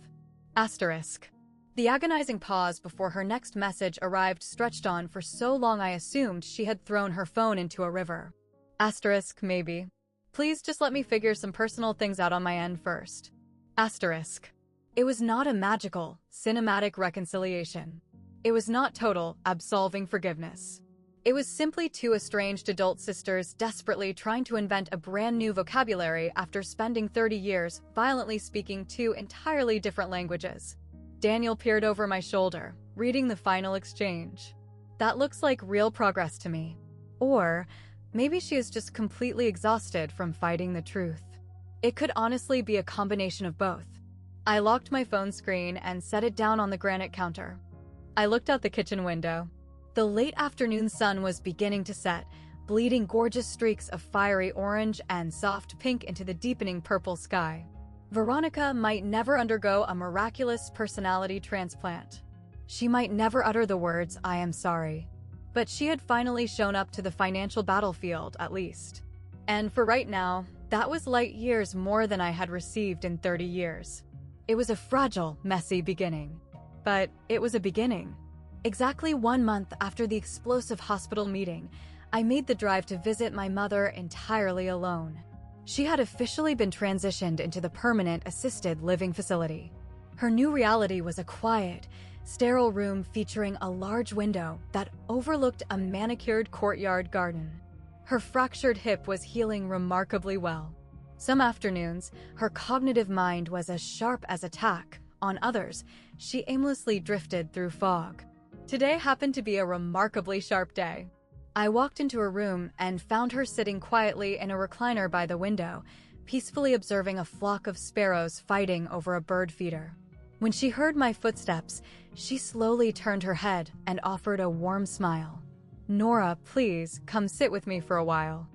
Asterisk. The agonizing pause before her next message arrived stretched on for so long I assumed she had thrown her phone into a river. Asterisk, maybe. Please just let me figure some personal things out on my end first. Asterisk. It was not a magical, cinematic reconciliation. It was not total, absolving forgiveness. It was simply two estranged adult sisters desperately trying to invent a brand new vocabulary after spending 30 years violently speaking two entirely different languages. Daniel peered over my shoulder, reading the final exchange. That looks like real progress to me. Or maybe she is just completely exhausted from fighting the truth. It could honestly be a combination of both. I locked my phone screen and set it down on the granite counter. I looked out the kitchen window. The late afternoon sun was beginning to set, bleeding gorgeous streaks of fiery orange and soft pink into the deepening purple sky. Veronica might never undergo a miraculous personality transplant. She might never utter the words, "I am sorry." But she had finally shown up to the financial battlefield, at least. And for right now, that was light years more than I had received in 30 years. It was a fragile, messy beginning. But it was a beginning. Exactly 1 month after the explosive hospital meeting, I made the drive to visit my mother entirely alone. She had officially been transitioned into the permanent assisted living facility. Her new reality was a quiet, sterile room featuring a large window that overlooked a manicured courtyard garden. Her fractured hip was healing remarkably well. Some afternoons, her cognitive mind was as sharp as a tack. On others, she aimlessly drifted through fog. Today happened to be a remarkably sharp day. I walked into her room and found her sitting quietly in a recliner by the window, peacefully observing a flock of sparrows fighting over a bird feeder. When she heard my footsteps, she slowly turned her head and offered a warm smile. "Nora, please, come sit with me for a while."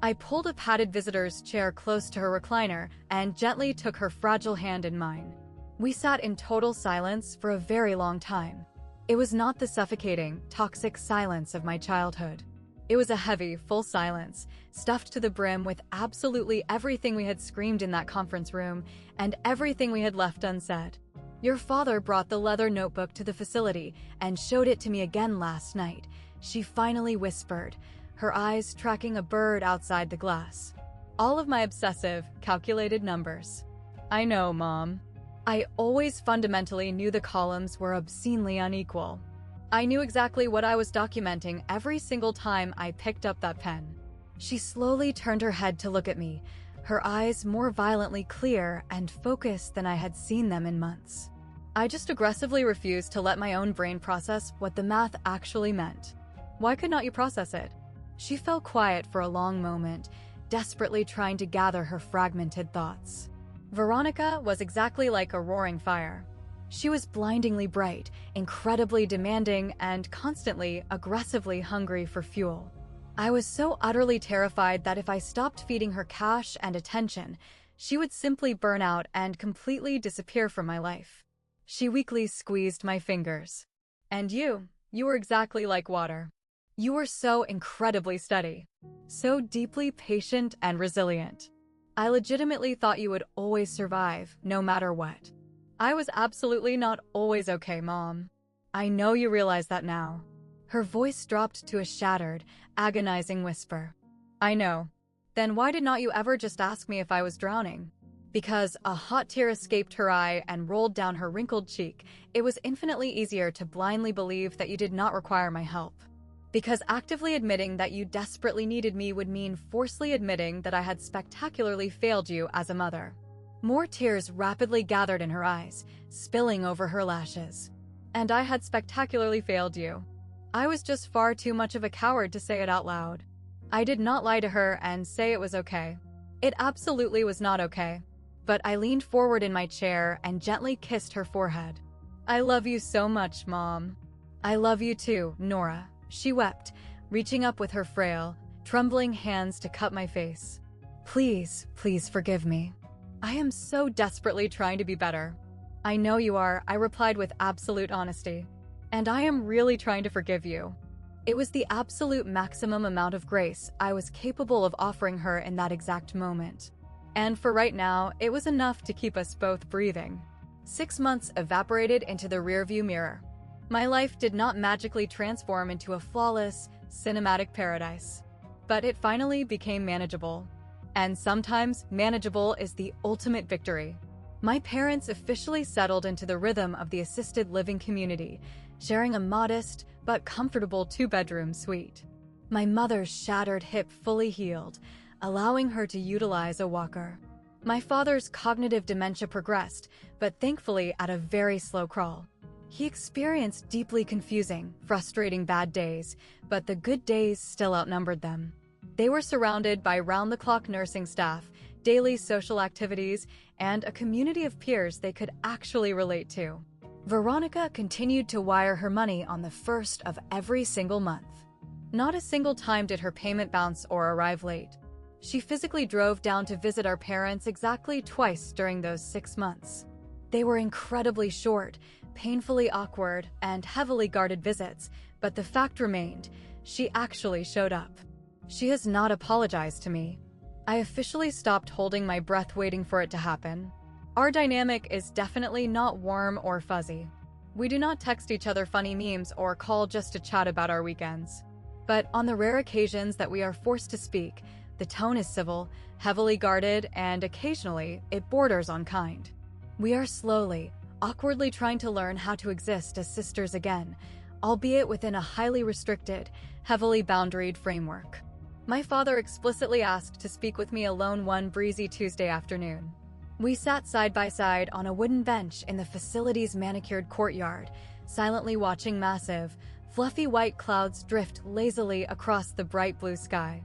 I pulled a padded visitor's chair close to her recliner and gently took her fragile hand in mine. We sat in total silence for a very long time. It was not the suffocating, toxic silence of my childhood. It was a heavy, full silence, stuffed to the brim with absolutely everything we had screamed in that conference room and everything we had left unsaid. "Your father brought the leather notebook to the facility and showed it to me again last night," she finally whispered, her eyes tracking a bird outside the glass. All of my obsessive, calculated numbers. "I know, Mom." I always fundamentally knew the columns were obscenely unequal. I knew exactly what I was documenting every single time I picked up that pen. She slowly turned her head to look at me, her eyes more violently clear and focused than I had seen them in months. I just aggressively refused to let my own brain process what the math actually meant. "Why could not you process it?" She fell quiet for a long moment, desperately trying to gather her fragmented thoughts. Veronica was exactly like a roaring fire. She was blindingly bright, incredibly demanding, and constantly, aggressively hungry for fuel. I was so utterly terrified that if I stopped feeding her cash and attention, she would simply burn out and completely disappear from my life. She weakly squeezed my fingers. "And you were exactly like water. You were so incredibly steady, so deeply patient and resilient. I legitimately thought you would always survive, no matter what." I was absolutely not always okay, Mom. I know you realize that now. Her voice dropped to a shattered, agonizing whisper. "I know. Then why did not you ever just ask me if I was drowning?" Because a hot tear escaped her eye and rolled down her wrinkled cheek, it was infinitely easier to blindly believe that you did not require my help. Because actively admitting that you desperately needed me would mean forcefully admitting that I had spectacularly failed you as a mother. More tears rapidly gathered in her eyes, spilling over her lashes. And I had spectacularly failed you. I was just far too much of a coward to say it out loud. I did not lie to her and say it was okay. It absolutely was not okay. but I leaned forward in my chair and gently kissed her forehead. "I love you so much, Mom." "I love you too, Nora," she wept, reaching up with her frail, trembling hands to cup my face. "Please, please forgive me. I am so desperately trying to be better." "I know you are," I replied with absolute honesty. "And I am really trying to forgive you." It was the absolute maximum amount of grace I was capable of offering her in that exact moment. And for right now, it was enough to keep us both breathing. 6 months evaporated into the rearview mirror. My life did not magically transform into a flawless, cinematic paradise. But it finally became manageable. And sometimes, manageable is the ultimate victory. My parents officially settled into the rhythm of the assisted living community, sharing a modest but comfortable 2-bedroom suite. My mother's shattered hip fully healed, allowing her to utilize a walker. My father's cognitive dementia progressed, but thankfully at a very slow crawl. He experienced deeply confusing, frustrating bad days, but the good days still outnumbered them. They were surrounded by round-the-clock nursing staff, daily social activities, and a community of peers they could actually relate to. Veronica continued to wire her money on the first of every single month. Not a single time did her payment bounce or arrive late. She physically drove down to visit our parents exactly twice during those 6 months. They were incredibly short, painfully awkward, and heavily guarded visits, but the fact remained, she actually showed up. She has not apologized to me. I officially stopped holding my breath waiting for it to happen. Our dynamic is definitely not warm or fuzzy. We do not text each other funny memes or call just to chat about our weekends. But on the rare occasions that we are forced to speak, the tone is civil, heavily guarded, and occasionally it borders on kind. We are slowly, awkwardly trying to learn how to exist as sisters again, albeit within a highly restricted, heavily boundaried framework. My father explicitly asked to speak with me alone one breezy Tuesday afternoon. We sat side by side on a wooden bench in the facility's manicured courtyard, silently watching massive, fluffy white clouds drift lazily across the bright blue sky.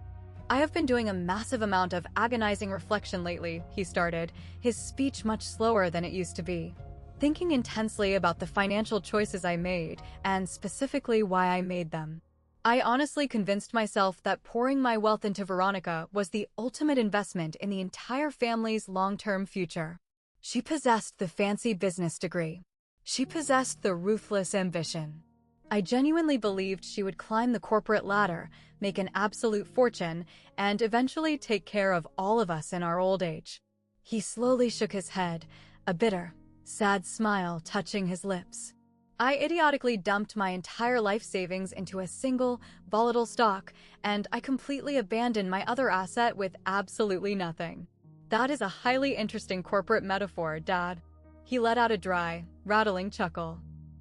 "I have been doing a massive amount of agonizing reflection lately," he started, his speech much slower than it used to be. "Thinking intensely about the financial choices I made, and specifically why I made them. I honestly convinced myself that pouring my wealth into Veronica was the ultimate investment in the entire family's long-term future. She possessed the fancy business degree. She possessed the ruthless ambition. I genuinely believed she would climb the corporate ladder, make an absolute fortune, and eventually take care of all of us in our old age." He slowly shook his head, a bitter, sad smile touching his lips. "I idiotically dumped my entire life savings into a single, volatile stock, and I completely abandoned my other asset with absolutely nothing. That is a highly interesting corporate metaphor, Dad." He let out a dry, rattling chuckle.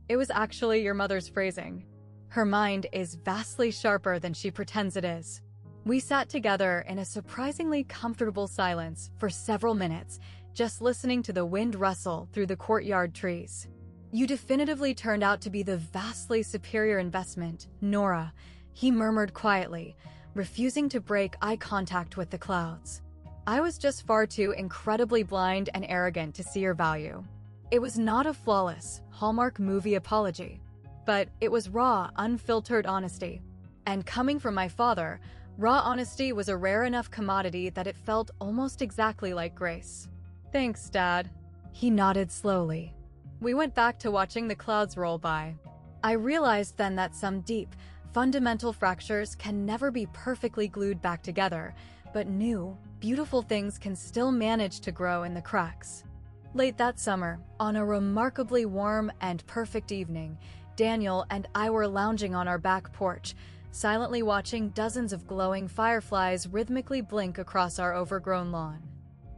"It was actually your mother's phrasing. Her mind is vastly sharper than she pretends it is." We sat together in a surprisingly comfortable silence for several minutes, just listening to the wind rustle through the courtyard trees. "You definitively turned out to be the vastly superior investment, Nora," he murmured quietly, refusing to break eye contact with the clouds. "I was just far too incredibly blind and arrogant to see your value." It was not a flawless, Hallmark movie apology, but it was raw, unfiltered honesty. And coming from my father, raw honesty was a rare enough commodity that it felt almost exactly like grace. "Thanks, Dad." He nodded slowly. We went back to watching the clouds roll by. I realized then that some deep, fundamental fractures can never be perfectly glued back together, but new, beautiful things can still manage to grow in the cracks. Late that summer, on a remarkably warm and perfect evening, Daniel and I were lounging on our back porch, silently watching dozens of glowing fireflies rhythmically blink across our overgrown lawn.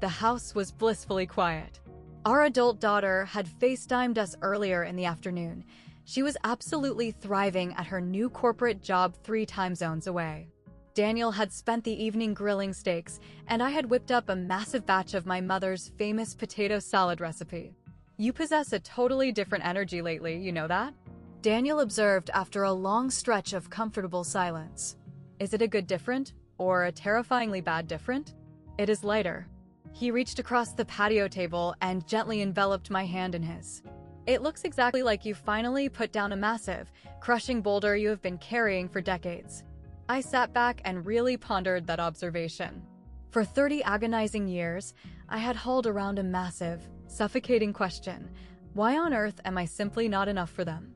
The house was blissfully quiet. Our adult daughter had FaceTimed us earlier in the afternoon. She was absolutely thriving at her new corporate job 3 time zones away. Daniel had spent the evening grilling steaks, and I had whipped up a massive batch of my mother's famous potato salad recipe. "You possess a totally different energy lately, you know that?" Daniel observed after a long stretch of comfortable silence. "Is it a good different, or a terrifyingly bad different?" "It is lighter." He reached across the patio table and gently enveloped my hand in his. It looks exactly like you finally put down a massive, crushing boulder you have been carrying for decades. I sat back and really pondered that observation. For 30 agonizing years, I had hauled around a massive, suffocating question. Why on earth am I simply not enough for them?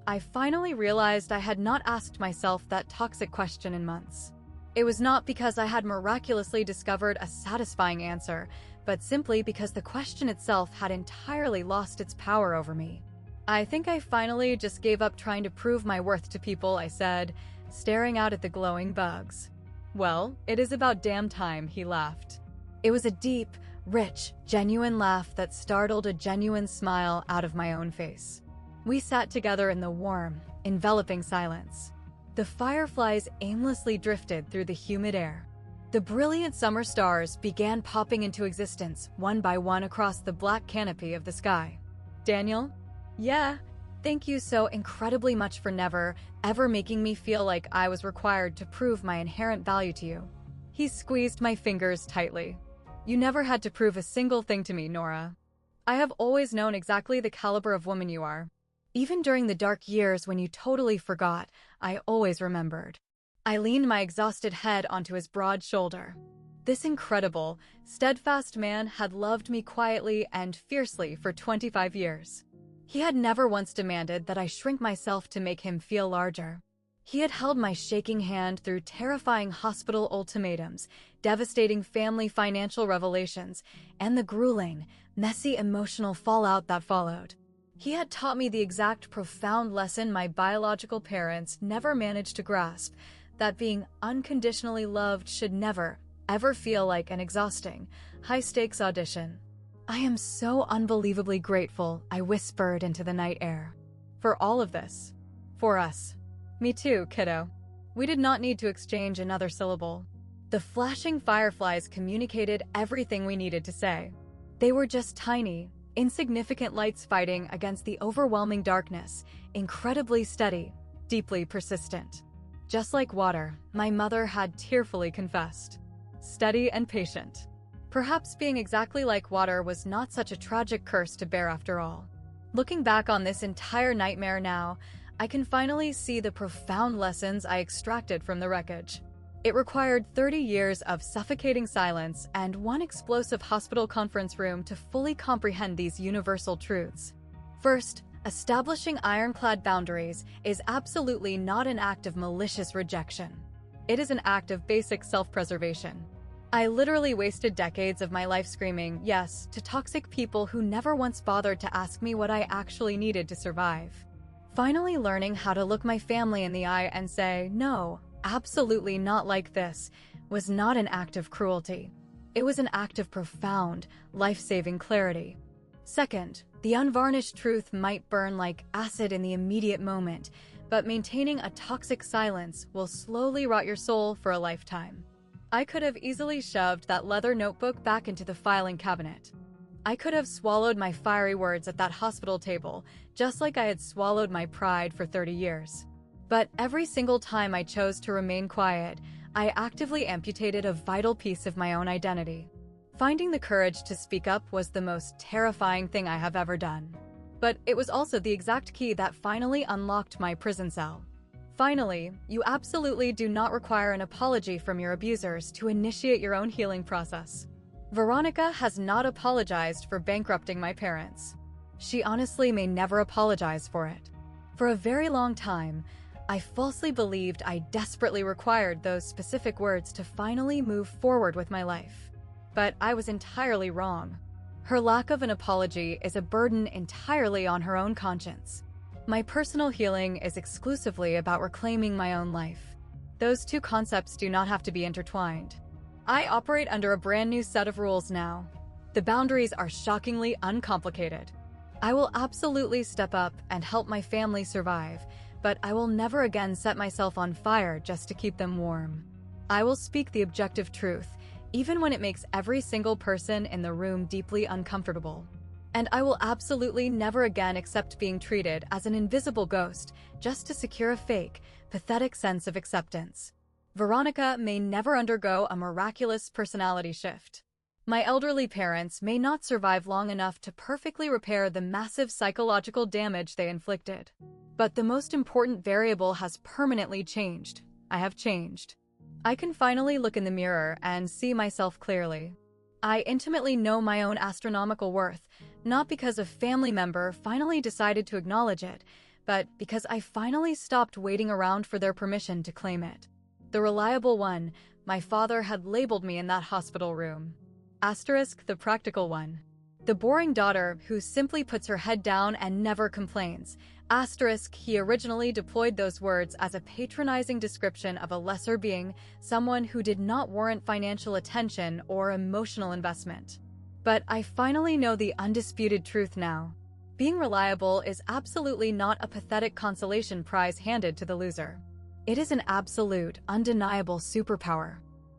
I finally realized I had not asked myself that toxic question in months. It was not because I had miraculously discovered a satisfying answer, but simply because the question itself had entirely lost its power over me. I think I finally just gave up trying to prove my worth to people, I said, staring out at the glowing bugs. Well, it is about damn time, he laughed. It was a deep, rich, genuine laugh that startled a genuine smile out of my own face. We sat together in the warm, enveloping silence. The fireflies aimlessly drifted through the humid air. The brilliant summer stars began popping into existence one by one across the black canopy of the sky. Daniel? Yeah, thank you so incredibly much for never, ever making me feel like I was required to prove my inherent value to you. He squeezed my fingers tightly. You never had to prove a single thing to me, Nora. I have always known exactly the caliber of woman you are. Even during the dark years when you totally forgot, I always remembered. I leaned my exhausted head onto his broad shoulder. This incredible, steadfast man had loved me quietly and fiercely for 25 years. He had never once demanded that I shrink myself to make him feel larger. He had held my shaking hand through terrifying hospital ultimatums, devastating family financial revelations, and the grueling, messy emotional fallout that followed. He had taught me the exact profound lesson my biological parents never managed to grasp, that being unconditionally loved should never, ever feel like an exhausting, high-stakes audition. I am so unbelievably grateful, I whispered into the night air. For all of this. For us. Me too, kiddo. We did not need to exchange another syllable. The flashing fireflies communicated everything we needed to say. They were just tiny, insignificant lights fighting against the overwhelming darkness, incredibly steady, deeply persistent. Just like water, my mother had tearfully confessed. Steady and patient. Perhaps being exactly like water was not such a tragic curse to bear after all. Looking back on this entire nightmare now, I can finally see the profound lessons I extracted from the wreckage. It required 30 years of suffocating silence and one explosive hospital conference room to fully comprehend these universal truths. First, establishing ironclad boundaries is absolutely not an act of malicious rejection. It is an act of basic self-preservation. I literally wasted decades of my life screaming yes to toxic people who never once bothered to ask me what I actually needed to survive. Finally learning how to look my family in the eye and say, no, absolutely not like this, was not an act of cruelty. It was an act of profound, life-saving clarity. Second, the unvarnished truth might burn like acid in the immediate moment, but maintaining a toxic silence will slowly rot your soul for a lifetime. I could have easily shoved that leather notebook back into the filing cabinet. I could have swallowed my fiery words at that hospital table, just like I had swallowed my pride for 30 years. But every single time I chose to remain quiet, I actively amputated a vital piece of my own identity. Finding the courage to speak up was the most terrifying thing I have ever done. But it was also the exact key that finally unlocked my prison cell. Finally, you absolutely do not require an apology from your abusers to initiate your own healing process. Veronica has not apologized for bankrupting my parents. She honestly may never apologize for it. For a very long time, I falsely believed I desperately required those specific words to finally move forward with my life. But I was entirely wrong. Her lack of an apology is a burden entirely on her own conscience. My personal healing is exclusively about reclaiming my own life. Those two concepts do not have to be intertwined. I operate under a brand new set of rules now. The boundaries are shockingly uncomplicated. I will absolutely step up and help my family survive, but I will never again set myself on fire just to keep them warm. I will speak the objective truth, even when it makes every single person in the room deeply uncomfortable. And I will absolutely never again accept being treated as an invisible ghost just to secure a fake, pathetic sense of acceptance. Veronica may never undergo a miraculous personality shift. My elderly parents may not survive long enough to perfectly repair the massive psychological damage they inflicted. But the most important variable has permanently changed. I have changed. I can finally look in the mirror and see myself clearly. I intimately know my own astronomical worth, not because a family member finally decided to acknowledge it, but because I finally stopped waiting around for their permission to claim it. The reliable one, my father had labeled me in that hospital room. Asterisk, the practical one. The boring daughter who simply puts her head down and never complains. Asterisk, he originally deployed those words as a patronizing description of a lesser being, someone who did not warrant financial attention or emotional investment. But I finally know the undisputed truth now. Being reliable is absolutely not a pathetic consolation prize handed to the loser. It is an absolute, undeniable superpower.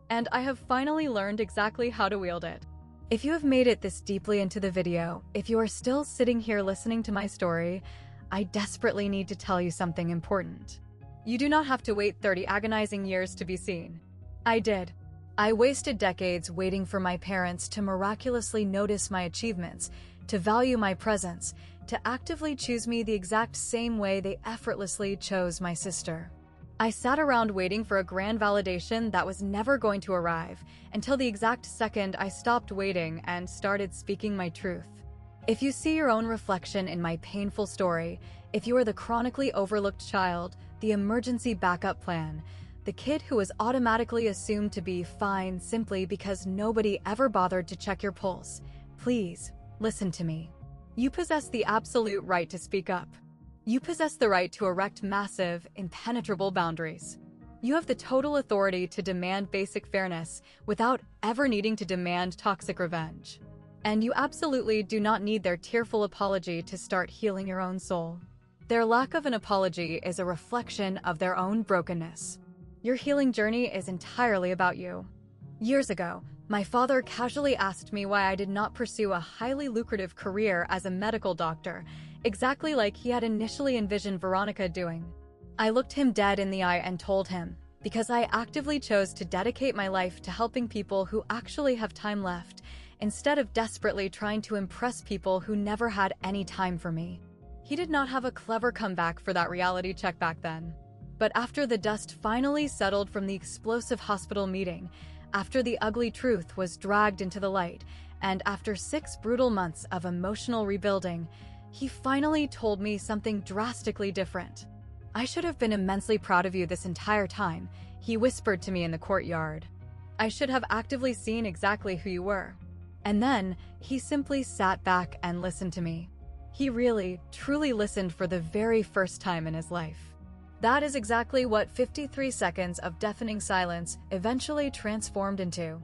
And I have finally learned exactly how to wield it. If you have made it this deeply into the video, if you are still sitting here listening to my story, I desperately need to tell you something important. You do not have to wait 30 agonizing years to be seen. I did. I wasted decades waiting for my parents to miraculously notice my achievements, to value my presence, to actively choose me the exact same way they effortlessly chose my sister. I sat around waiting for a grand validation that was never going to arrive, until the exact second I stopped waiting and started speaking my truth. If you see your own reflection in my painful story, if you are the chronically overlooked child, the emergency backup plan, the kid who was automatically assumed to be fine simply because nobody ever bothered to check your pulse, please, listen to me. You possess the absolute right to speak up. You possess the right to erect massive, impenetrable boundaries. You have the total authority to demand basic fairness without ever needing to demand toxic revenge. And you absolutely do not need their tearful apology to start healing your own soul. Their lack of an apology is a reflection of their own brokenness. Your healing journey is entirely about you. Years ago, my father casually asked me why I did not pursue a highly lucrative career as a medical doctor, exactly like he had initially envisioned Veronica doing. I looked him dead in the eye and told him, because I actively chose to dedicate my life to helping people who actually have time left, instead of desperately trying to impress people who never had any time for me. He did not have a clever comeback for that reality check back then. But after the dust finally settled from the explosive hospital meeting, after the ugly truth was dragged into the light, and after 6 brutal months of emotional rebuilding, he finally told me something drastically different. "I should have been immensely proud of you this entire time," he whispered to me in the courtyard. "I should have actively seen exactly who you were." And then, he simply sat back and listened to me. He really, truly listened for the very first time in his life. That is exactly what 53 seconds of deafening silence eventually transformed into.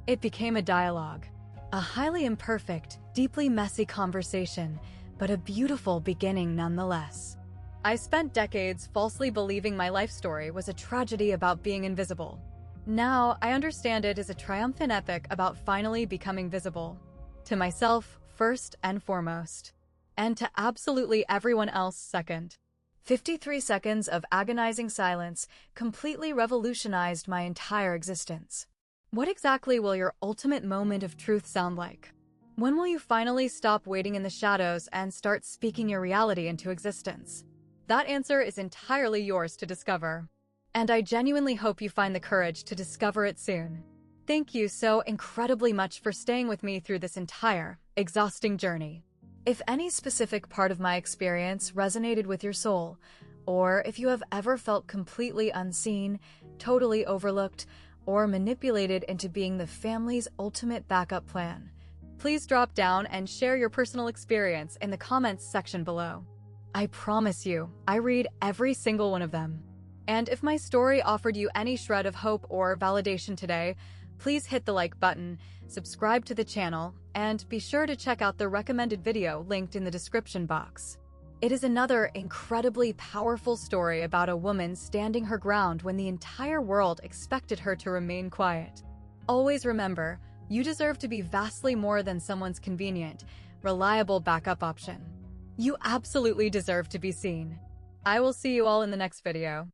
It became a dialogue. A highly imperfect, deeply messy conversation, but a beautiful beginning nonetheless. I spent decades falsely believing my life story was a tragedy about being invisible. Now, I understand it as a triumphant epic about finally becoming visible. To myself, first and foremost. And to absolutely everyone else second. 53 seconds of agonizing silence completely revolutionized my entire existence. What exactly will your ultimate moment of truth sound like? When will you finally stop waiting in the shadows and start speaking your reality into existence? That answer is entirely yours to discover. And I genuinely hope you find the courage to discover it soon. Thank you so incredibly much for staying with me through this entire, exhausting journey. If any specific part of my experience resonated with your soul, or if you have ever felt completely unseen, totally overlooked, or manipulated into being the family's ultimate backup plan, please drop down and share your personal experience in the comments section below. I promise you, I read every single one of them. And if my story offered you any shred of hope or validation today, please hit the like button, subscribe to the channel, and be sure to check out the recommended video linked in the description box. It is another incredibly powerful story about a woman standing her ground when the entire world expected her to remain quiet. Always remember, you deserve to be vastly more than someone's convenient, reliable backup option. You absolutely deserve to be seen. I will see you all in the next video.